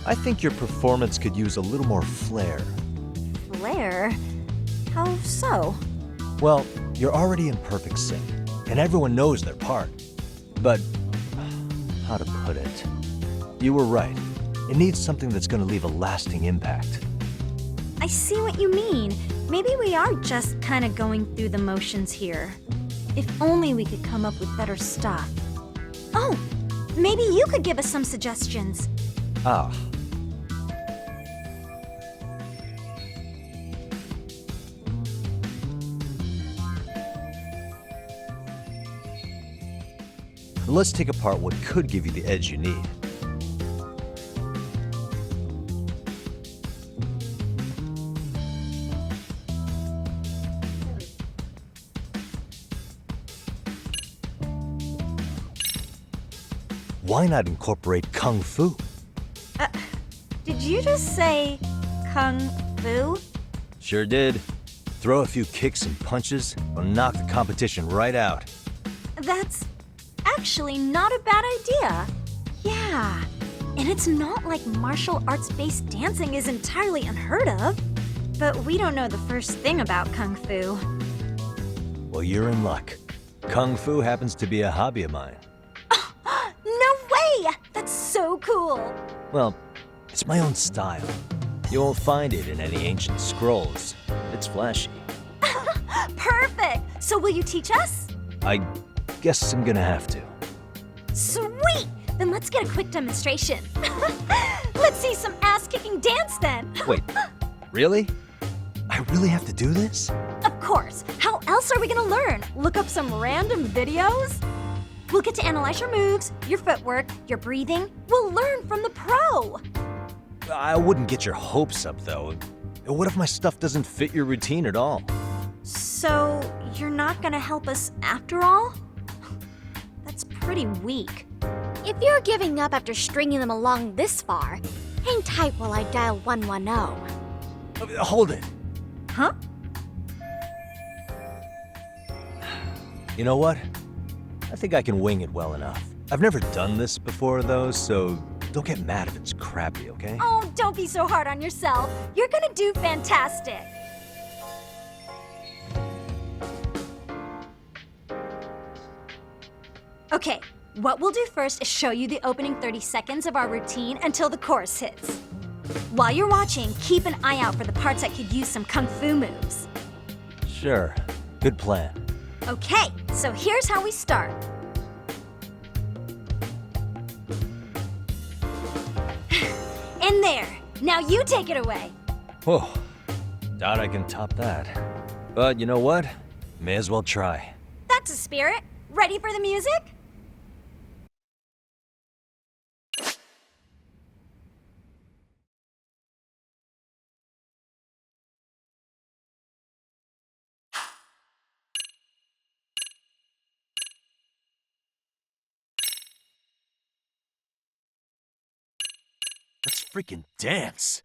I think your performance could use a little more flair. Flair? How so? Well, you're already in perfect sync, and everyone knows their part. But, how to put it? You were right. It needs something that's going to leave a lasting impact. I see what you mean. Maybe we are just kind of going through the motions here. If only we could come up with better stuff. Oh, maybe you could give us some suggestions. Ah. Let's take apart what could give you the edge you need. Why not incorporate Kung Fu? Did you just say Kung Fu? Sure did. Throw a few kicks and punches, will knock the competition right out. That's actually not a bad idea. Yeah, and it's not like martial arts-based dancing is entirely unheard of. But we don't know the first thing about Kung Fu. Well, you're in luck. Kung Fu happens to be a hobby of mine. No way! That's so cool! Well, it's my own style. You won't find it in any ancient scrolls. It's flashy. Perfect! So will you teach us? I guess I'm gonna have to. Sweet! Then let's get a quick demonstration. Let's see some ass-kicking dance then! Wait, really? I really have to do this? Of course! How else are we gonna learn? Look up some random videos? We'll get to analyze your moves, your footwork, your breathing. We'll learn from the pro! I wouldn't get your hopes up, though. What if my stuff doesn't fit your routine at all? So, you're not gonna help us after all? That's pretty weak. If you're giving up after stringing them along this far, hang tight while I dial 110. Hold it. Huh? You know what? I think I can wing it well enough. I've never done this before, though, so don't get mad if it's crappy, okay? Oh, don't be so hard on yourself. You're gonna do fantastic. Okay, what we'll do first is show you the opening 30 seconds of our routine until the chorus hits. While you're watching, keep an eye out for the parts that could use some kung fu moves. Sure. Good plan. Okay, so here's how we start. In there. Now you take it away. Whoa. Doubt I can top that. But you know what? May as well try. That's a spirit. Ready for the music? Let's freaking dance.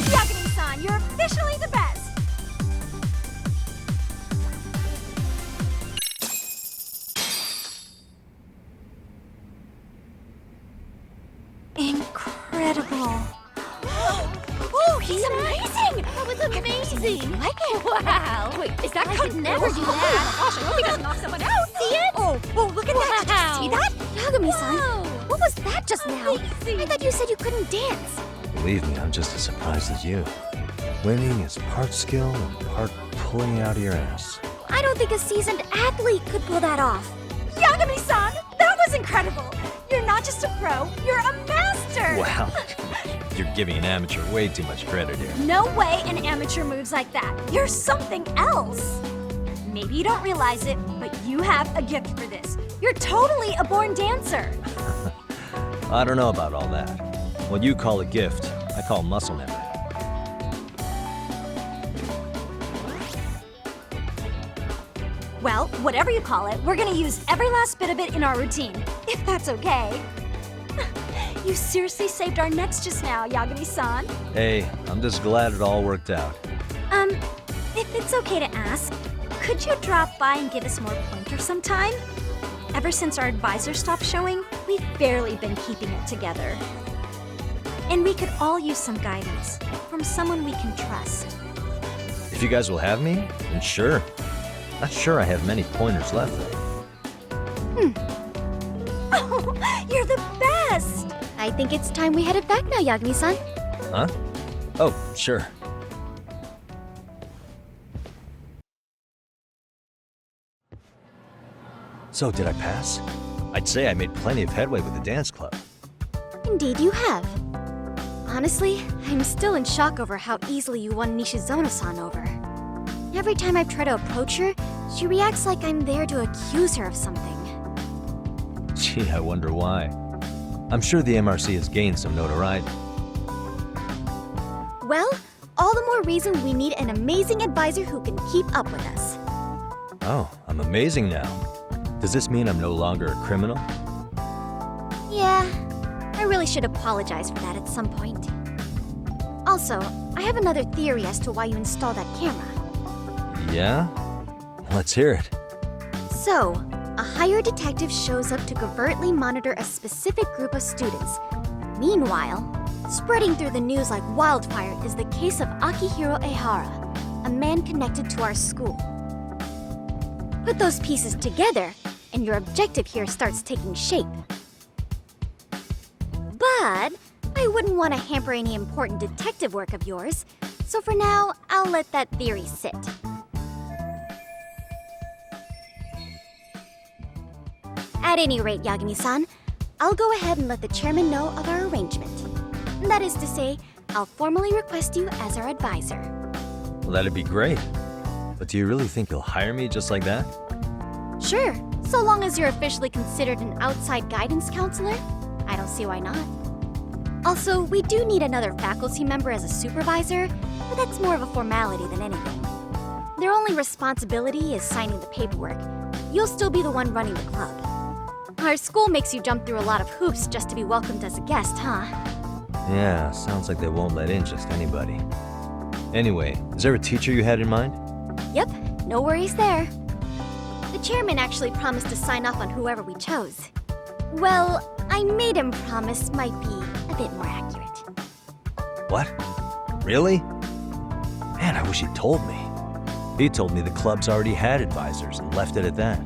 Yagami-san, you're officially the best! Incredible. Oh, he's amazing! That was amazing! Like it? Wow! Wait, is that could never do that! Oh my gosh, I hope he doesn't knock someone out! See it? Oh, look at that! Did you see that? Yagami-san, what was that just now? I thought you said you couldn't dance. Believe me, I'm just as surprised as you. Winning is part skill and part pulling out of your ass. I don't think a seasoned athlete could pull that off. Yagami-san, that was incredible! You're not just a pro, you're a master! Wow. You're giving an amateur way too much credit here. No way an amateur moves like that. You're something else. Maybe you don't realize it, but you have a gift for this. You're totally a born dancer. I don't know about all that. What you call a gift, I call muscle memory. Well, whatever you call it, we're gonna use every last bit of it in our routine, if that's okay. You seriously saved our necks just now, Yagami-san. Hey, I'm just glad it all worked out. If it's okay to ask, could you drop by and give us more pointers sometime? Ever since our advisor stopped showing, we've barely been keeping it together. And we could all use some guidance from someone we can trust. If you guys will have me, then sure. Not sure I have many pointers left, though. Oh, you're the best! I think it's time we headed back now, Yagami-san. Huh? Oh, sure. So, did I pass? I'd say I made plenty of headway with the dance club. Indeed you have. Honestly, I'm still in shock over how easily you won Nishizono-san over. Every time I've tried to approach her, she reacts like I'm there to accuse her of something. Gee, I wonder why. I'm sure the MRC has gained some notoriety. Well, all the more reason we need an amazing advisor who can keep up with us. Oh, I'm amazing now. Does this mean I'm no longer a criminal? Yeah, I really should apologize for that at some point. Also, I have another theory as to why you installed that camera. Yeah? Let's hear it. So, a hired detective shows up to covertly monitor a specific group of students. Meanwhile, spreading through the news like wildfire is the case of Akihiro Ohara, a man connected to our school. Put those pieces together, and your objective here starts taking shape. But I wouldn't want to hamper any important detective work of yours, so for now, I'll let that theory sit. At any rate, Yagami-san, I'll go ahead and let the chairman know of our arrangement. That is to say, I'll formally request you as our advisor. Well, that'd be great. But do you really think you'll hire me just like that? Sure, so long as you're officially considered an outside guidance counselor, I don't see why not. Also, we do need another faculty member as a supervisor, but that's more of a formality than anything. Their only responsibility is signing the paperwork. You'll still be the one running the club. Our school makes you jump through a lot of hoops just to be welcomed as a guest, huh? Yeah, sounds like they won't let in just anybody. Anyway, is there a teacher you had in mind? Yep, no worries there. The chairman actually promised to sign off on whoever we chose. Well, I made him promise might be a bit more accurate. What? Really? Man, I wish he'd told me. He told me the club's already had advisors and left it at that.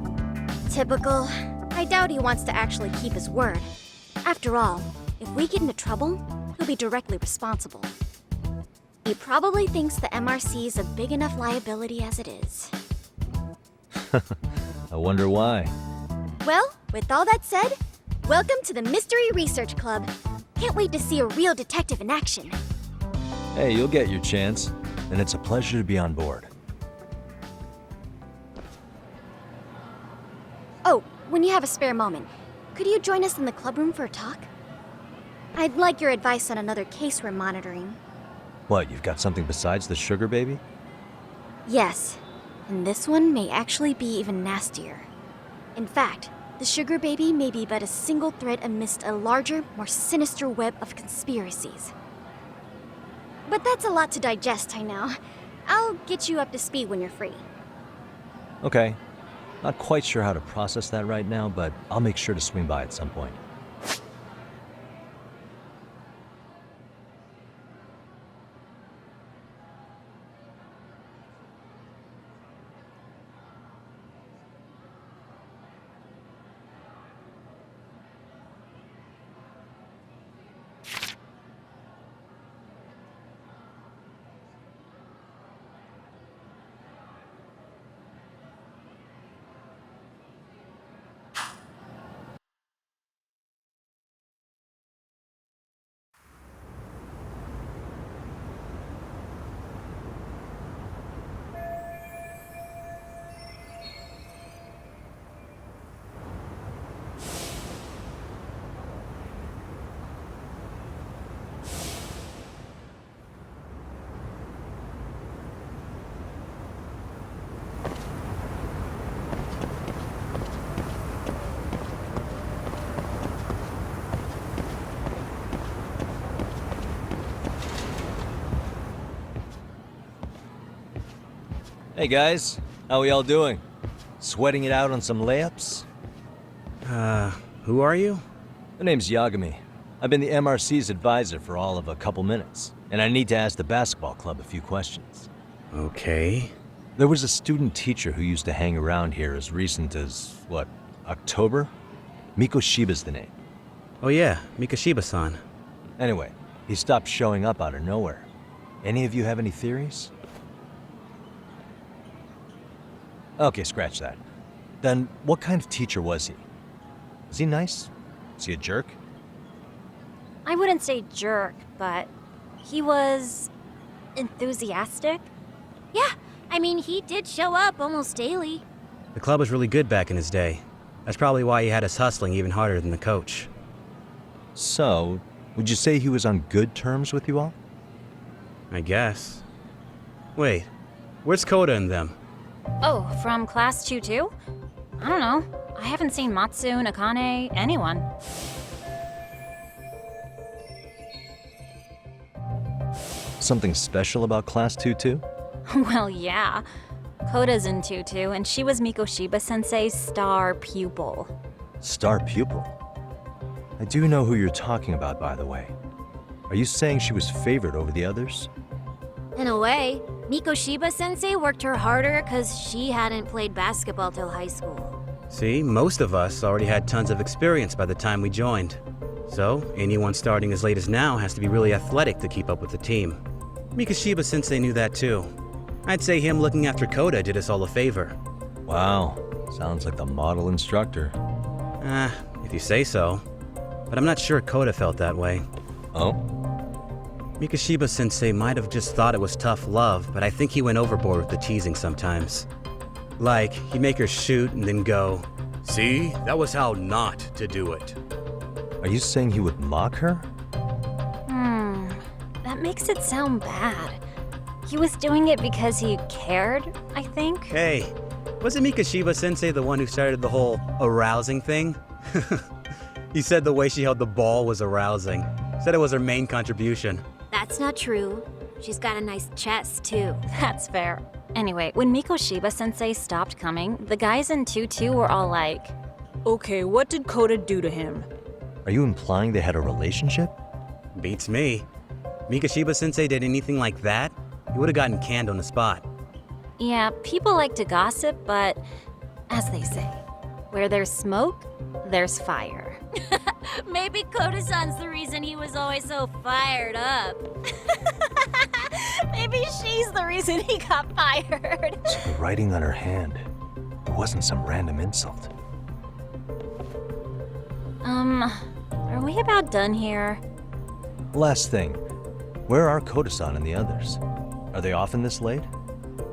Typical. I doubt he wants to actually keep his word. After all, if we get into trouble, he'll be directly responsible. He probably thinks the MRC is a big enough liability as it is. I wonder why. Well, with all that said, welcome to the Mystery Research Club. Can't wait to see a real detective in action. Hey, you'll get your chance, and it's a pleasure to be on board. Oh, when you have a spare moment, could you join us in the club room for a talk? I'd like your advice on another case we're monitoring. What, you've got something besides the sugar baby? Yes, and this one may actually be even nastier. In fact, the sugar baby may be but a single thread amidst a larger, more sinister web of conspiracies. But that's a lot to digest, I know. I'll get you up to speed when you're free. Okay. Not quite sure how to process that right now, but I'll make sure to swing by at some point. Hey guys, how we all doing? Sweating it out on some layups? Who are you? The name's Yagami. I've been the MRC's advisor for all of a couple minutes, and I need to ask the basketball club a few questions. Okay. There was a student teacher who used to hang around here as recent as, what, October? Mikoshiba's the name. Oh yeah, Mikoshiba-san. Anyway, he stopped showing up out of nowhere. Any of you have any theories? Okay, scratch that. Then, what kind of teacher was he? Was he nice? Was he a jerk? I wouldn't say jerk, but he was enthusiastic. Yeah, I mean, he did show up almost daily. The club was really good back in his day. That's probably why he had us hustling even harder than the coach. So, would you say he was on good terms with you all? I guess. Wait, where's Koda and them? Oh, from class 2 too? I don't know. I haven't seen Matsui, Nakane, anyone. Something special about class 2-2? Well, yeah. Koda's in 2-2, and she was Mikoshiba Sensei's star pupil. Star pupil? I do know who you're talking about, by the way. Are you saying she was favored over the others? In a way, Mikoshiba Sensei worked her harder because she hadn't played basketball till high school. See, most of us already had tons of experience by the time we joined. So, anyone starting as late as now has to be really athletic to keep up with the team. Mikoshiba Sensei knew that too. I'd say him looking after Koda did us all a favor. Wow, sounds like the model instructor. If you say so. But I'm not sure Koda felt that way. Oh? Mikoshiba Sensei might have just thought it was tough love, but I think he went overboard with the teasing sometimes. Like, he'd make her shoot and then go, "See, that was how not to do it." Are you saying he would mock her? That makes it sound bad. He was doing it because he cared, I think. Hey, wasn't Mikoshiba Sensei the one who started the whole arousing thing? He said the way she held the ball was arousing. Said it was her main contribution. That's not true. She's got a nice chest, too. That's fair. Anyway, when Mikoshiba Sensei stopped coming, the guys in 2-2 were all like, "Okay, what did Koda do to him?" Are you implying they had a relationship? Beats me. Mikoshiba Sensei did anything like that, he would have gotten canned on the spot. Yeah, people like to gossip, but as they say, where there's smoke, there's fire. Maybe Koda-san's the reason he was always so fired up. Maybe she's the reason he got fired. So the writing on her hand, it wasn't some random insult. Are we about done here? Last thing, where are Koda-san and the others? Are they often this late?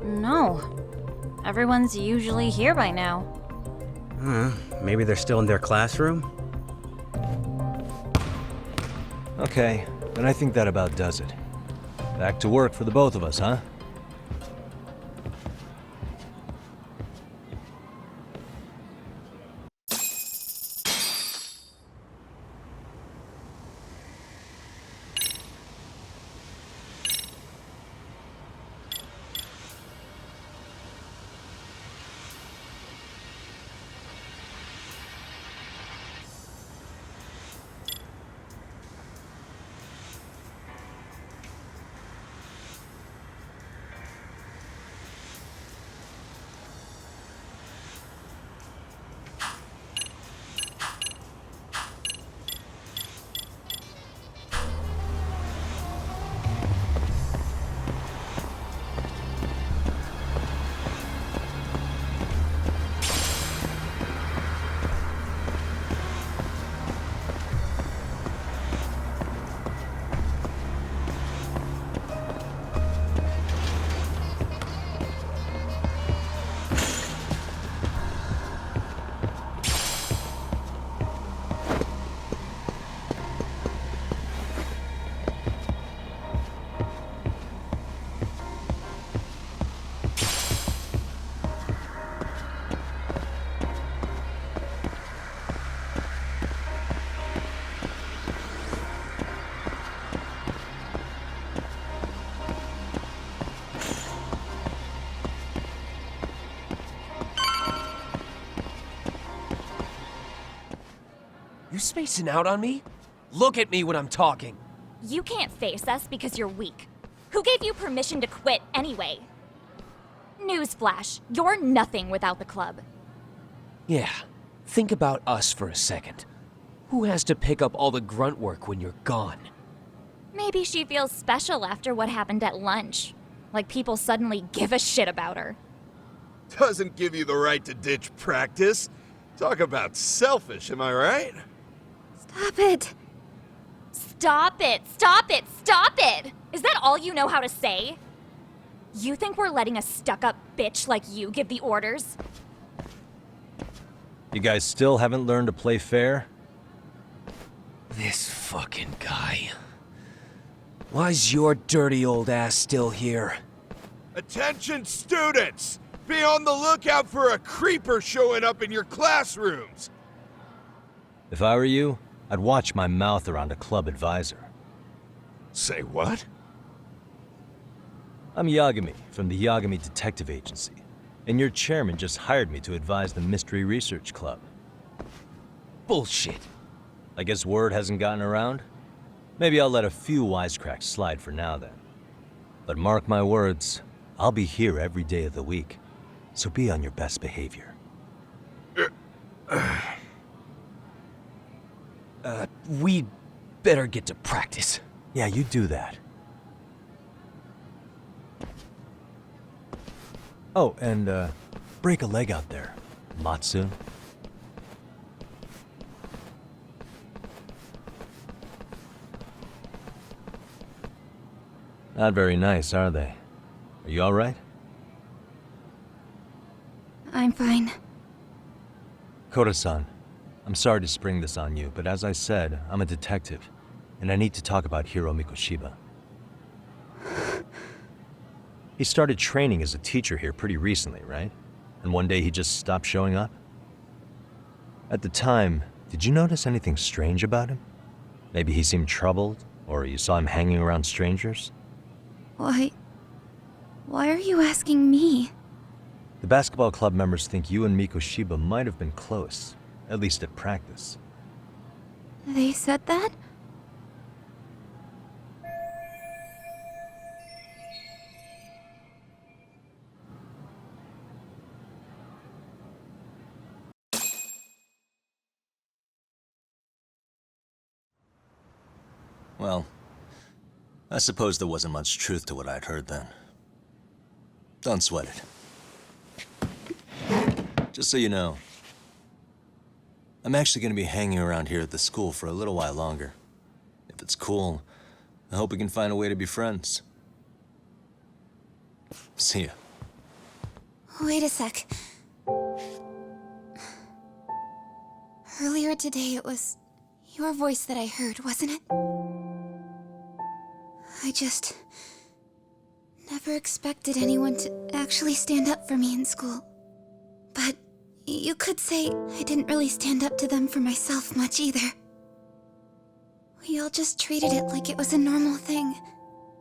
No. Everyone's usually here by now. Maybe they're still in their classroom? Okay, then I think that about does it. Back to work for the both of us, huh? You spacing out on me? Look at me when I'm talking. You can't face us because you're weak. Who gave you permission to quit anyway? Newsflash, you're nothing without the club. Yeah, think about us for a second. Who has to pick up all the grunt work when you're gone? Maybe she feels special after what happened at lunch. Like people suddenly give a shit about her. Doesn't give you the right to ditch practice. Talk about selfish, am I right? Stop it! Stop it! Stop it! Stop it! Is that all you know how to say? You think we're letting a stuck-up bitch like you give the orders? You guys still haven't learned to play fair? This fucking guy. Why's your dirty old ass still here? Attention students! Be on the lookout for a creeper showing up in your classrooms! If I were you, I'd watch my mouth around a club advisor. Say what? I'm Yagami, from the Yagami Detective Agency, and your chairman just hired me to advise the Mystery Research Club. Bullshit. I guess word hasn't gotten around? Maybe I'll let a few wisecracks slide for now then. But mark my words, I'll be here every day of the week, so be on your best behavior. We better get to practice. Yeah, you do that. Oh, and, break a leg out there, Matsui. Not very nice, are they? Are you all right? I'm fine. Koda-san, I'm sorry to spring this on you, but as I said, I'm a detective, and I need to talk about Hiro Mikoshiba. He started training as a teacher here pretty recently, right? And one day he just stopped showing up? At the time, did you notice anything strange about him? Maybe he seemed troubled, or you saw him hanging around strangers? Why are you asking me? The basketball club members think you and Mikoshiba might have been close, at least at practice. They said that? Well, I suppose there wasn't much truth to what I'd heard then. Don't sweat it. Just so you know, I'm actually going to be hanging around here at the school for a little while longer. If it's cool, I hope we can find a way to be friends. See ya. Wait a sec. Earlier today, it was your voice that I heard, wasn't it? I just never expected anyone to actually stand up for me in school. But you could say I didn't really stand up to them for myself much either. We all just treated it like it was a normal thing.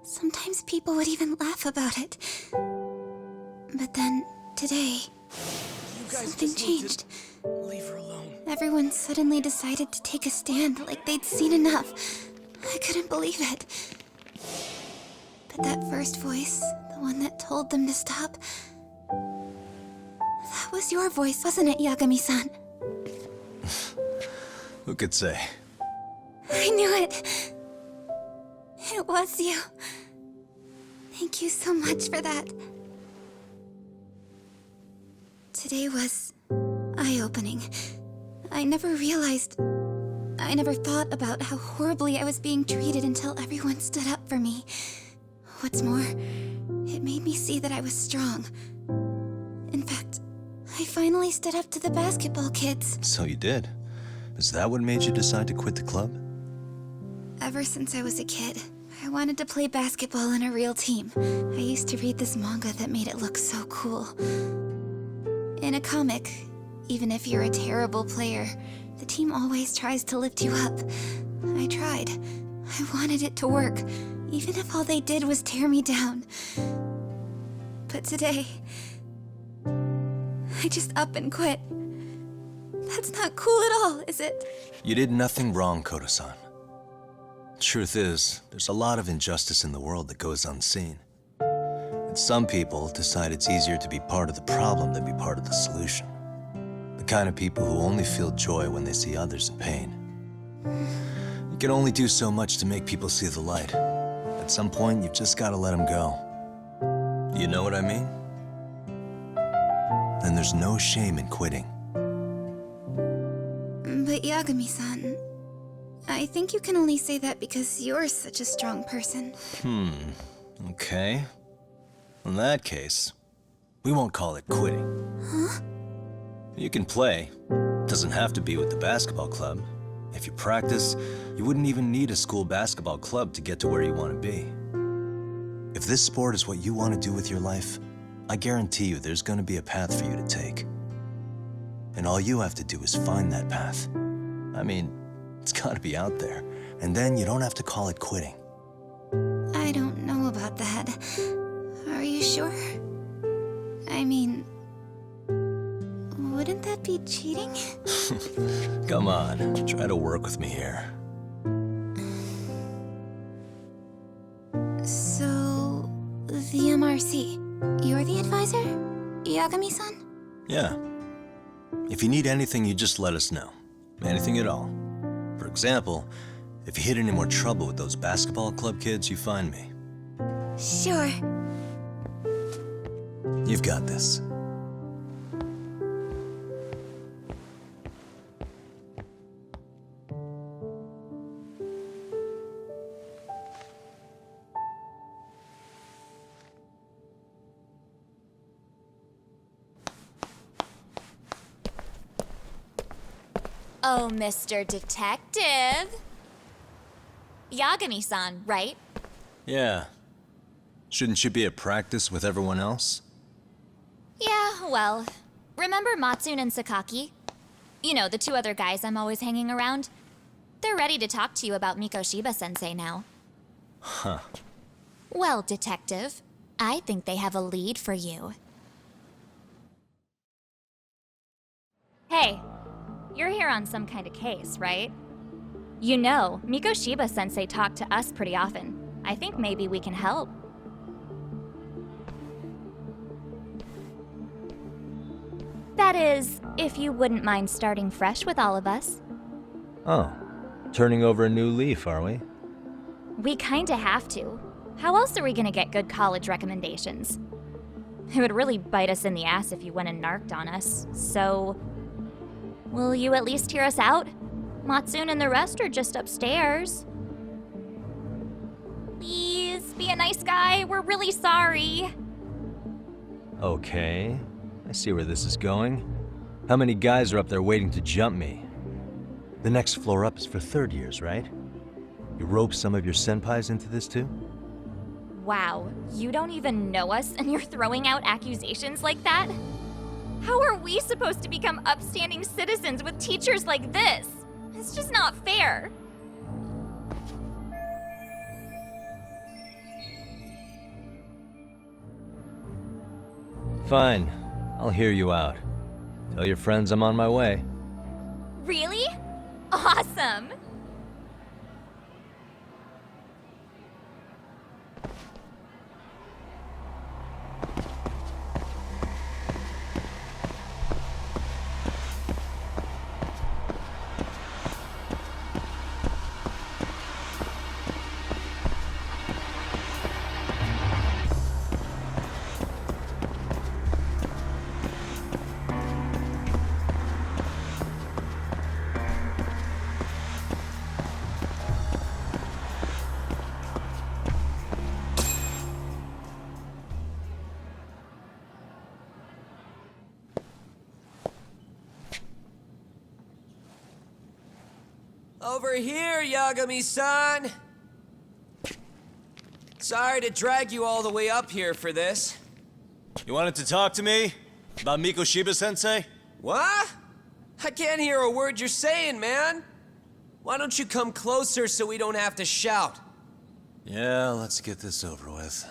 Sometimes people would even laugh about it. But then, today, something changed. Leave her alone. Everyone suddenly decided to take a stand like they'd seen enough. I couldn't believe it. But that first voice, the one that told them to stop, that was your voice, wasn't it, Yagami-san? Who could say? I knew it. It was you. Thank you so much for that. Today was eye-opening. I never thought about how horribly I was being treated until everyone stood up for me. What's more, it made me see that I was strong. In fact, I finally stood up to the basketball kids. So you did. Is that what made you decide to quit the club? Ever since I was a kid, I wanted to play basketball on a real team. I used to read this manga that made it look so cool. In a comic, even if you're a terrible player, the team always tries to lift you up. I tried. I wanted it to work, even if all they did was tear me down. But today, I just up and quit. That's not cool at all, is it? You did nothing wrong, Koda-san. Truth is, there's a lot of injustice in the world that goes unseen. And some people decide it's easier to be part of the problem than be part of the solution. The kind of people who only feel joy when they see others in pain. You can only do so much to make people see the light. At some point, you've just got to let them go. You know what I mean? Then there's no shame in quitting. But Yagami-san, I think you can only say that because you're such a strong person. Okay. In that case, we won't call it quitting. Huh? You can play. Doesn't have to be with the basketball club. If you practice, you wouldn't even need a school basketball club to get to where you want to be. If this sport is what you want to do with your life, I guarantee you there's going to be a path for you to take. And all you have to do is find that path. I mean, it's got to be out there. And then you don't have to call it quitting. I don't know about that. Are you sure? I mean, wouldn't that be cheating? Come on, try to work with me here. So, the MRC, you're the advisor? Yagami-san? Yeah. If you need anything, you just let us know. Anything at all. For example, if you hit any more trouble with those basketball club kids, you find me. Sure. You've got this. Oh, Mr. Detective. Yagami-san, right? Yeah. Shouldn't you be at practice with everyone else? Yeah, well, remember Matsui and Sakaki? You know, the two other guys I'm always hanging around? They're ready to talk to you about Mikoshiba Sensei now. Huh. Well, Detective, I think they have a lead for you. Hey, you're here on some kind of case, right? You know, Mikoshiba Sensei talked to us pretty often. I think maybe we can help. That is, if you wouldn't mind starting fresh with all of us. Oh, turning over a new leaf, are we? We kinda have to. How else are we gonna get good college recommendations? It would really bite us in the ass if you went and narked on us, so... Will you at least hear us out? Matsui and the rest are just upstairs. Please, be a nice guy. We're really sorry. Okay. I see where this is going. How many guys are up there waiting to jump me? The next floor up is for third years, right? You rope some of your senpais into this too? Wow, you don't even know us and you're throwing out accusations like that? How are we supposed to become upstanding citizens with teachers like this? It's just not fair. Fine. I'll hear you out. Tell your friends I'm on my way. Really? Awesome! Over here, Yagami-san! Sorry to drag you all the way up here for this. You wanted to talk to me? About Mikoshiba Sensei? What? I can't hear a word you're saying, man! Why don't you come closer so we don't have to shout? Yeah, let's get this over with.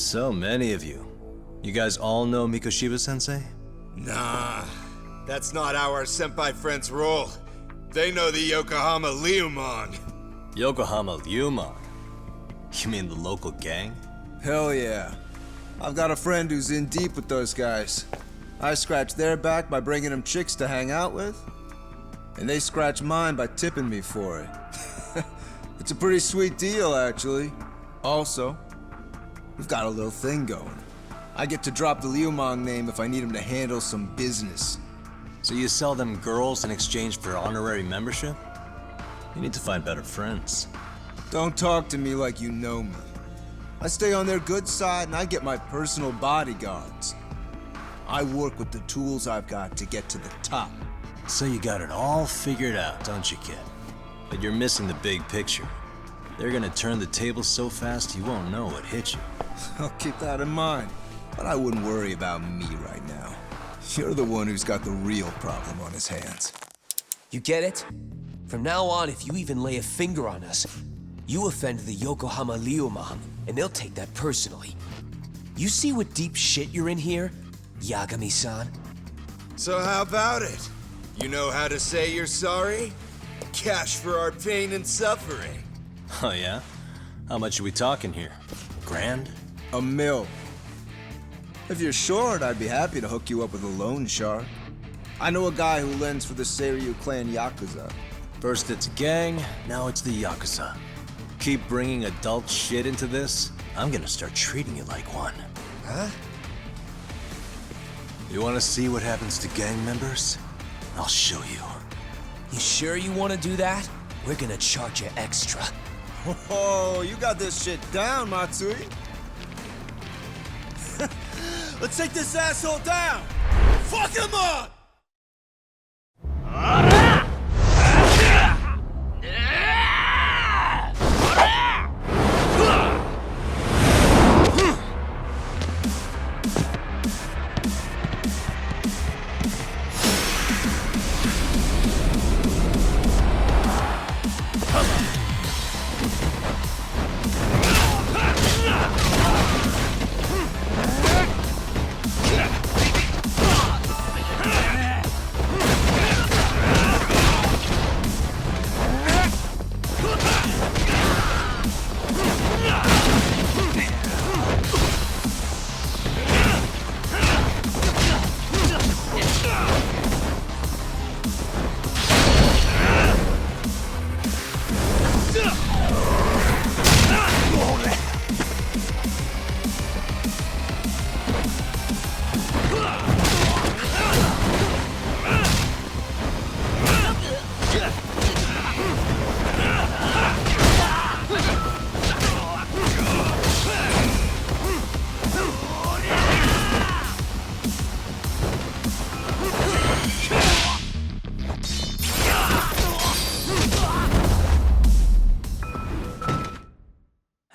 So many of you. You guys all know Mikoshiba Sensei? Nah, that's not how our senpai friends roll. They know the Yokohama Luman. Yokohama Luman? You mean the local gang? Hell yeah. I've got a friend who's in deep with those guys. I scratch their back by bringing them chicks to hang out with, and they scratch mine by tipping me for it. It's a pretty sweet deal, actually. Also, we've got a little thing going. I get to drop the Luman name if I need him to handle some business. So you sell them girls in exchange for honorary membership? You need to find better friends. Don't talk to me like you know me. I stay on their good side and I get my personal bodyguards. I work with the tools I've got to get to the top. So you got it all figured out, don't you, kid? But you're missing the big picture. They're gonna turn the tables so fast you won't know what hit you. I'll keep that in mind. But I wouldn't worry about me right now. You're the one who's got the real problem on his hands. You get it? From now on, if you even lay a finger on us, you offend the Yokohama Luman, and they'll take that personally. You see what deep shit you're in here, Yagami-san? So how about it? You know how to say you're sorry? Cash for our pain and suffering. Oh yeah? How much are we talking here? Grand? $1 million. If you're short, I'd be happy to hook you up with a loan shark. I know a guy who lends for the Seiryo clan Yakuza. First it's a gang, now it's the Yakuza. Keep bringing adult shit into this, I'm gonna start treating you like one. Huh? You wanna see what happens to gang members? I'll show you. You sure you want to do that? We're gonna charge you extra. Oh, you got this shit down, Matsui. Let's take this asshole down! Fuck him up!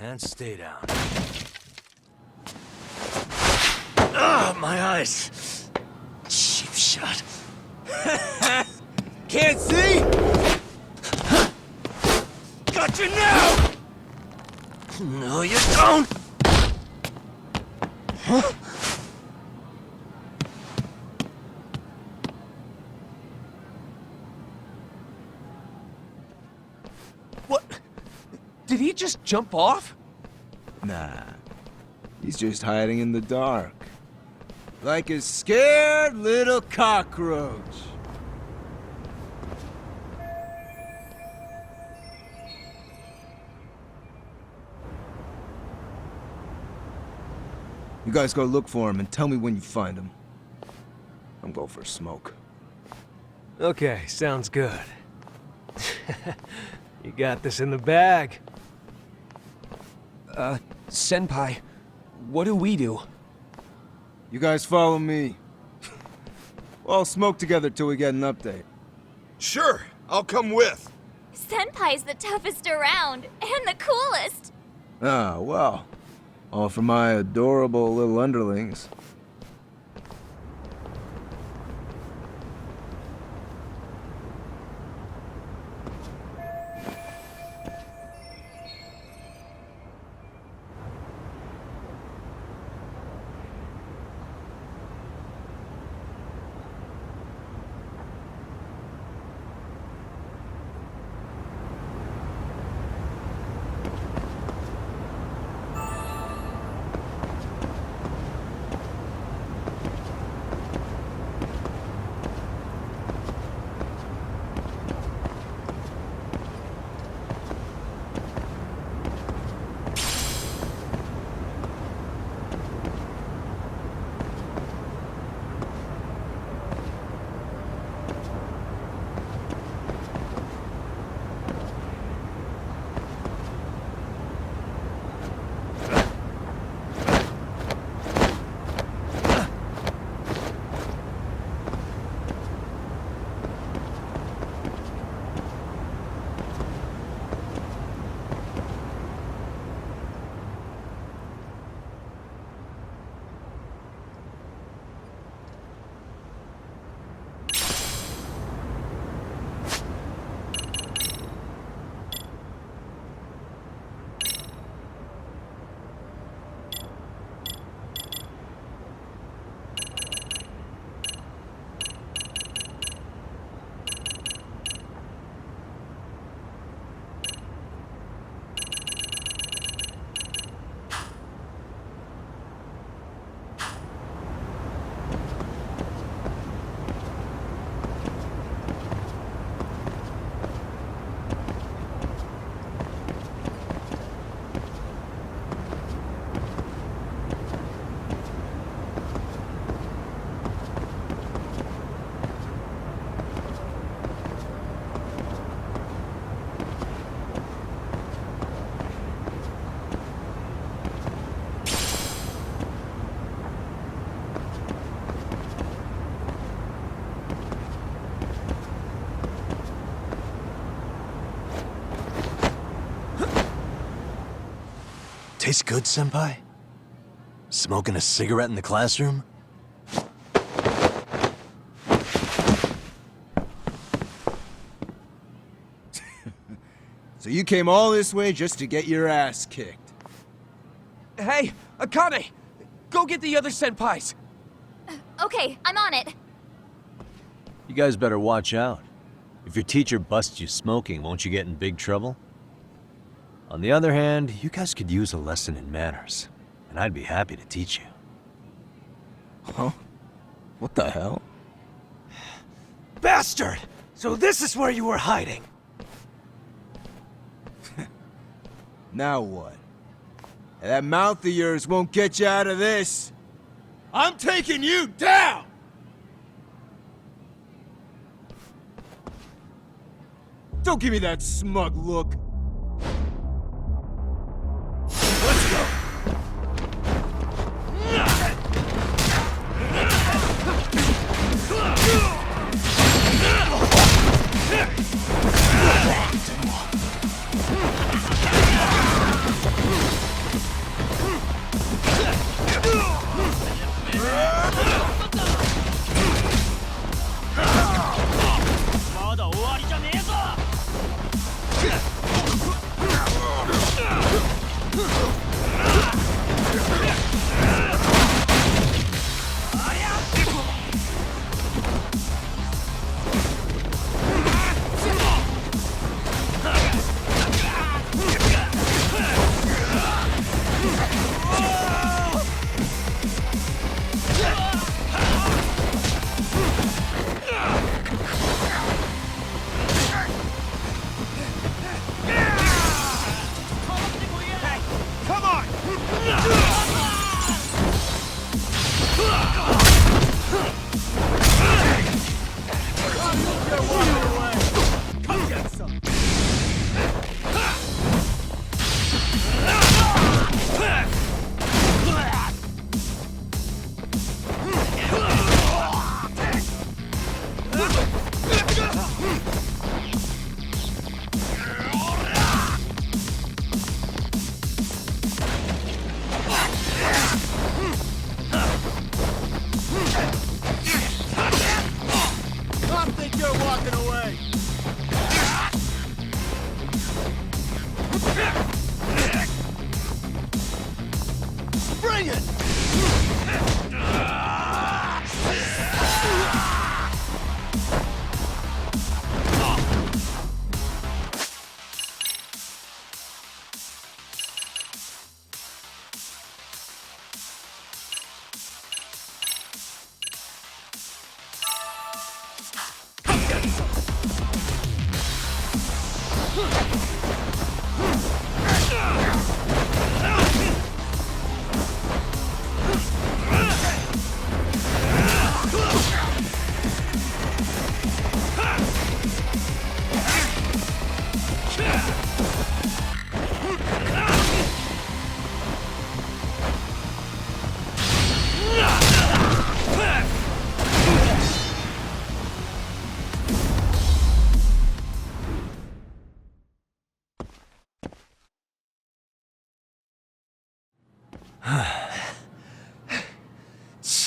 And stay down. Ah, my eyes! Cheap shot. Can't see? Got you now! No, you don't! Huh? What? Did he just jump off? Nah, he's just hiding in the dark. Like a scared little cockroach. You guys go look for him and tell me when you find him. I'm going for a smoke. Okay, sounds good. You got this in the bag. Senpai, what do we do? You guys follow me. We'll all smoke together till we get an update. Sure, I'll come with. Senpai's the toughest around, and the coolest. Ah, well. All for my adorable little underlings. Tastes good, Senpai? Smoking a cigarette in the classroom? So you came all this way just to get your ass kicked? Hey, Akane! Go get the other senpais! Okay, I'm on it. You guys better watch out. If your teacher busts you smoking, won't you get in big trouble? On the other hand, you guys could use a lesson in manners, and I'd be happy to teach you. Huh? What the hell? Bastard! So this is where you were hiding! Now what? That mouth of yours won't get you out of this! I'm taking you down! Don't give me that smug look. Let's go!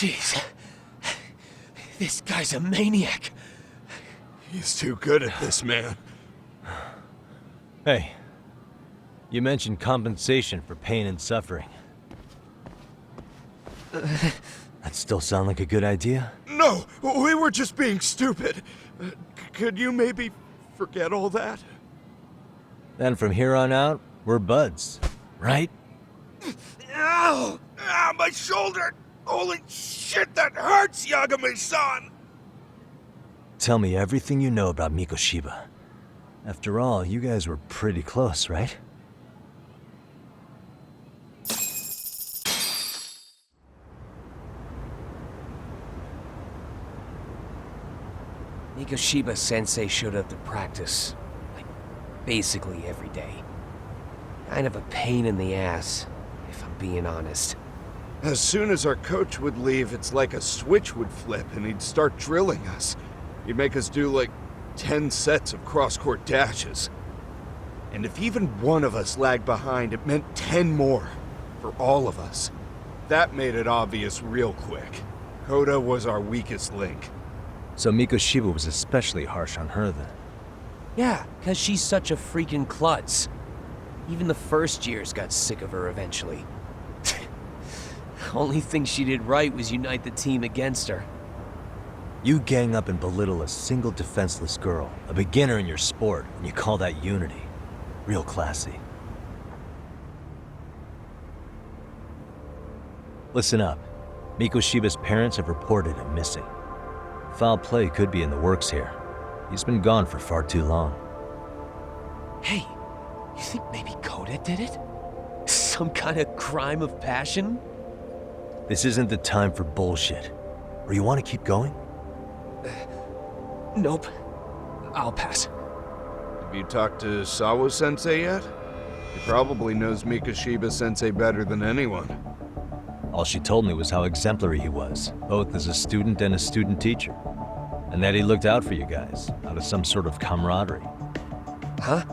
Jeez. This guy's a maniac. He's too good at this, man. Hey, you mentioned compensation for pain and suffering. That still sound like a good idea? No, we were just being stupid. Could you maybe forget all that? Then from here on out, we're buds, right? Ow! Ah, my shoulder! Holy shit, that hurts, Yagami-san! Tell me everything you know about Mikoshiba. After all, you guys were pretty close, right? Mikoshiba Sensei showed up to practice, like, basically every day. Kind of a pain in the ass, if I'm being honest. As soon as our coach would leave, it's like a switch would flip and he'd start drilling us. He'd make us do like 10 sets of cross-court dashes. And if even one of us lagged behind, it meant 10 more. for all of us. That made it obvious real quick. Koda was our weakest link. So Mikoshiba was especially harsh on her then. Yeah, 'cause she's such a freaking klutz. Even the first years got sick of her eventually. Only thing she did right was unite the team against her. You gang up and belittle a single defenseless girl, a beginner in your sport, and you call that unity. Real classy. Listen up. Mikoshiba's parents have reported him missing. Foul play could be in the works here. He's been gone for far too long. Hey, you think maybe Koda did it? Some kind of crime of passion? This isn't the time for bullshit. Or you want to keep going? Nope. I'll pass. Have you talked to Sawa Sensei yet? He probably knows Mikoshiba Sensei better than anyone. All she told me was how exemplary he was, both as a student and a student teacher. And that he looked out for you guys, out of some sort of camaraderie. Huh?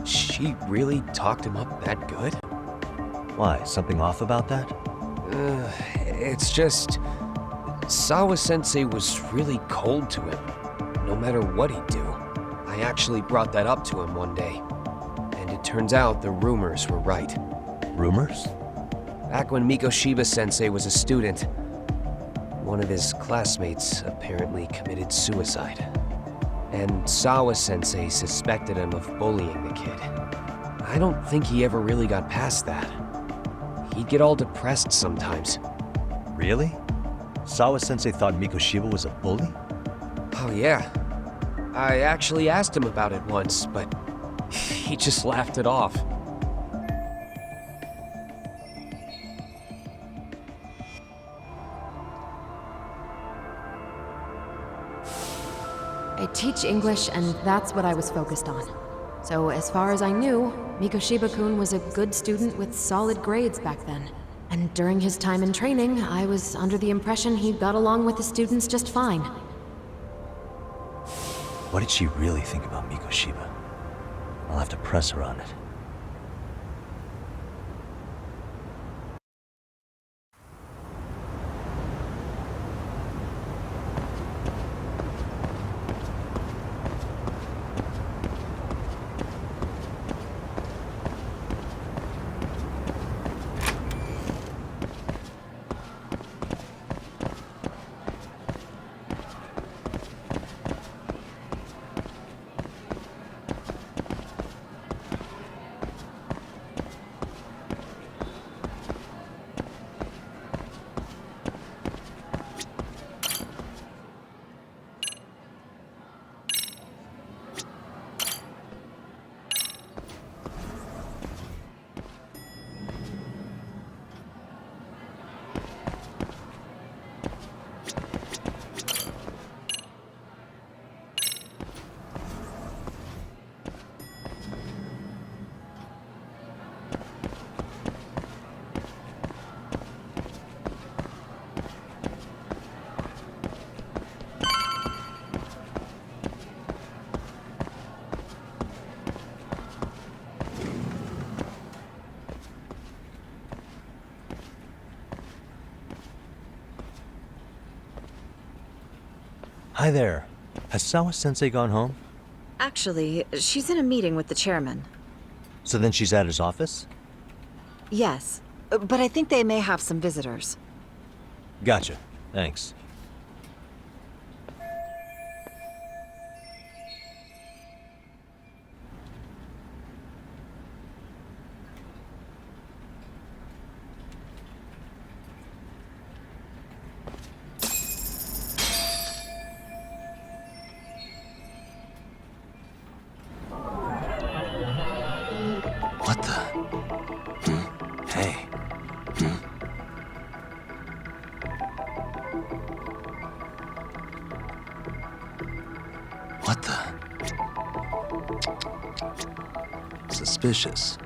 She really talked him up that good? Why, something off about that? It's just... Sawa Sensei was really cold to him, no matter what he'd do. I actually brought that up to him one day. And it turns out the rumors were right. Rumors? Back when Mikoshiba Sensei was a student, one of his classmates apparently committed suicide. And Sawa Sensei suspected him of bullying the kid. I don't think he ever really got past that. He'd get all depressed sometimes. Really? Sawa Sensei thought Mikoshiba was a bully? Oh yeah. I actually asked him about it once, but he just laughed it off. I teach English, and that's what I was focused on. So as far as I knew, Mikoshiba-kun was a good student with solid grades back then. And during his time in training, I was under the impression he got along with the students just fine. What did she really think about Mikoshiba? I'll have to press her on it. Hi there. Has Sawa Sensei gone home? Actually, she's in a meeting with the chairman. So then she's at his office? Yes, but I think they may have some visitors. Gotcha. Thanks. What the? Hey. What the? Suspicious.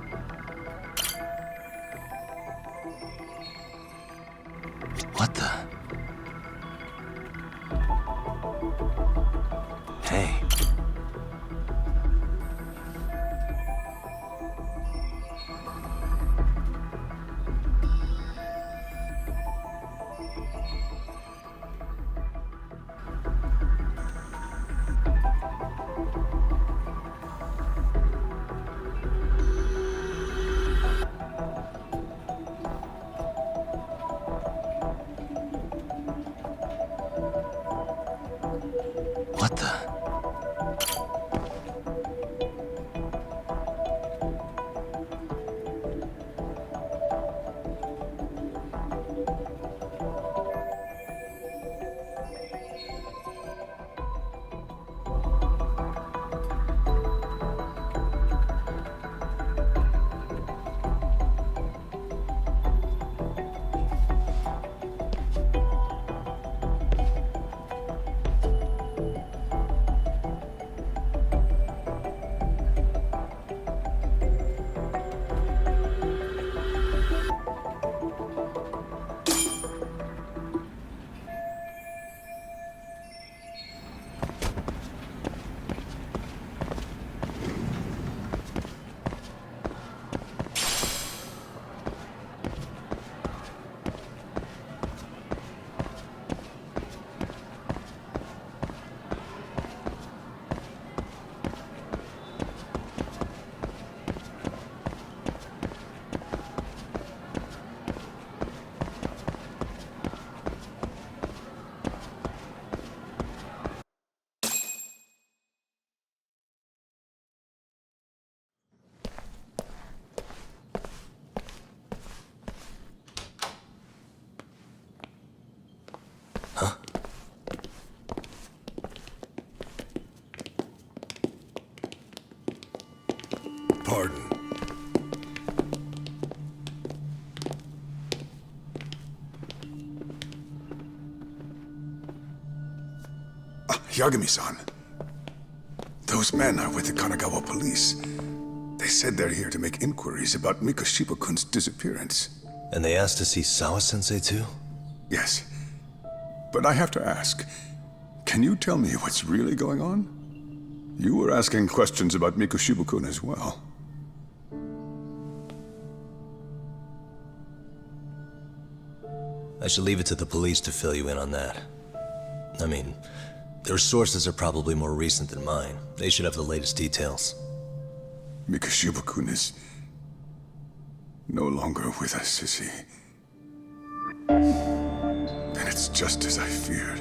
What the? Hey. pardon. Yagami-san. Those men are with the Kanagawa police. They said they're here to make inquiries about Mikoshiba-kun's disappearance. And they asked to see Sawa-sensei too? Yes. But I have to ask, can you tell me what's really going on? You were asking questions about Mikoshiba-kun as well. I should leave it to the police to fill you in on that. I mean, their sources are probably more recent than mine. They should have the latest details. Mikoshiba-kun is no longer with us, is he? Then it's just as I feared.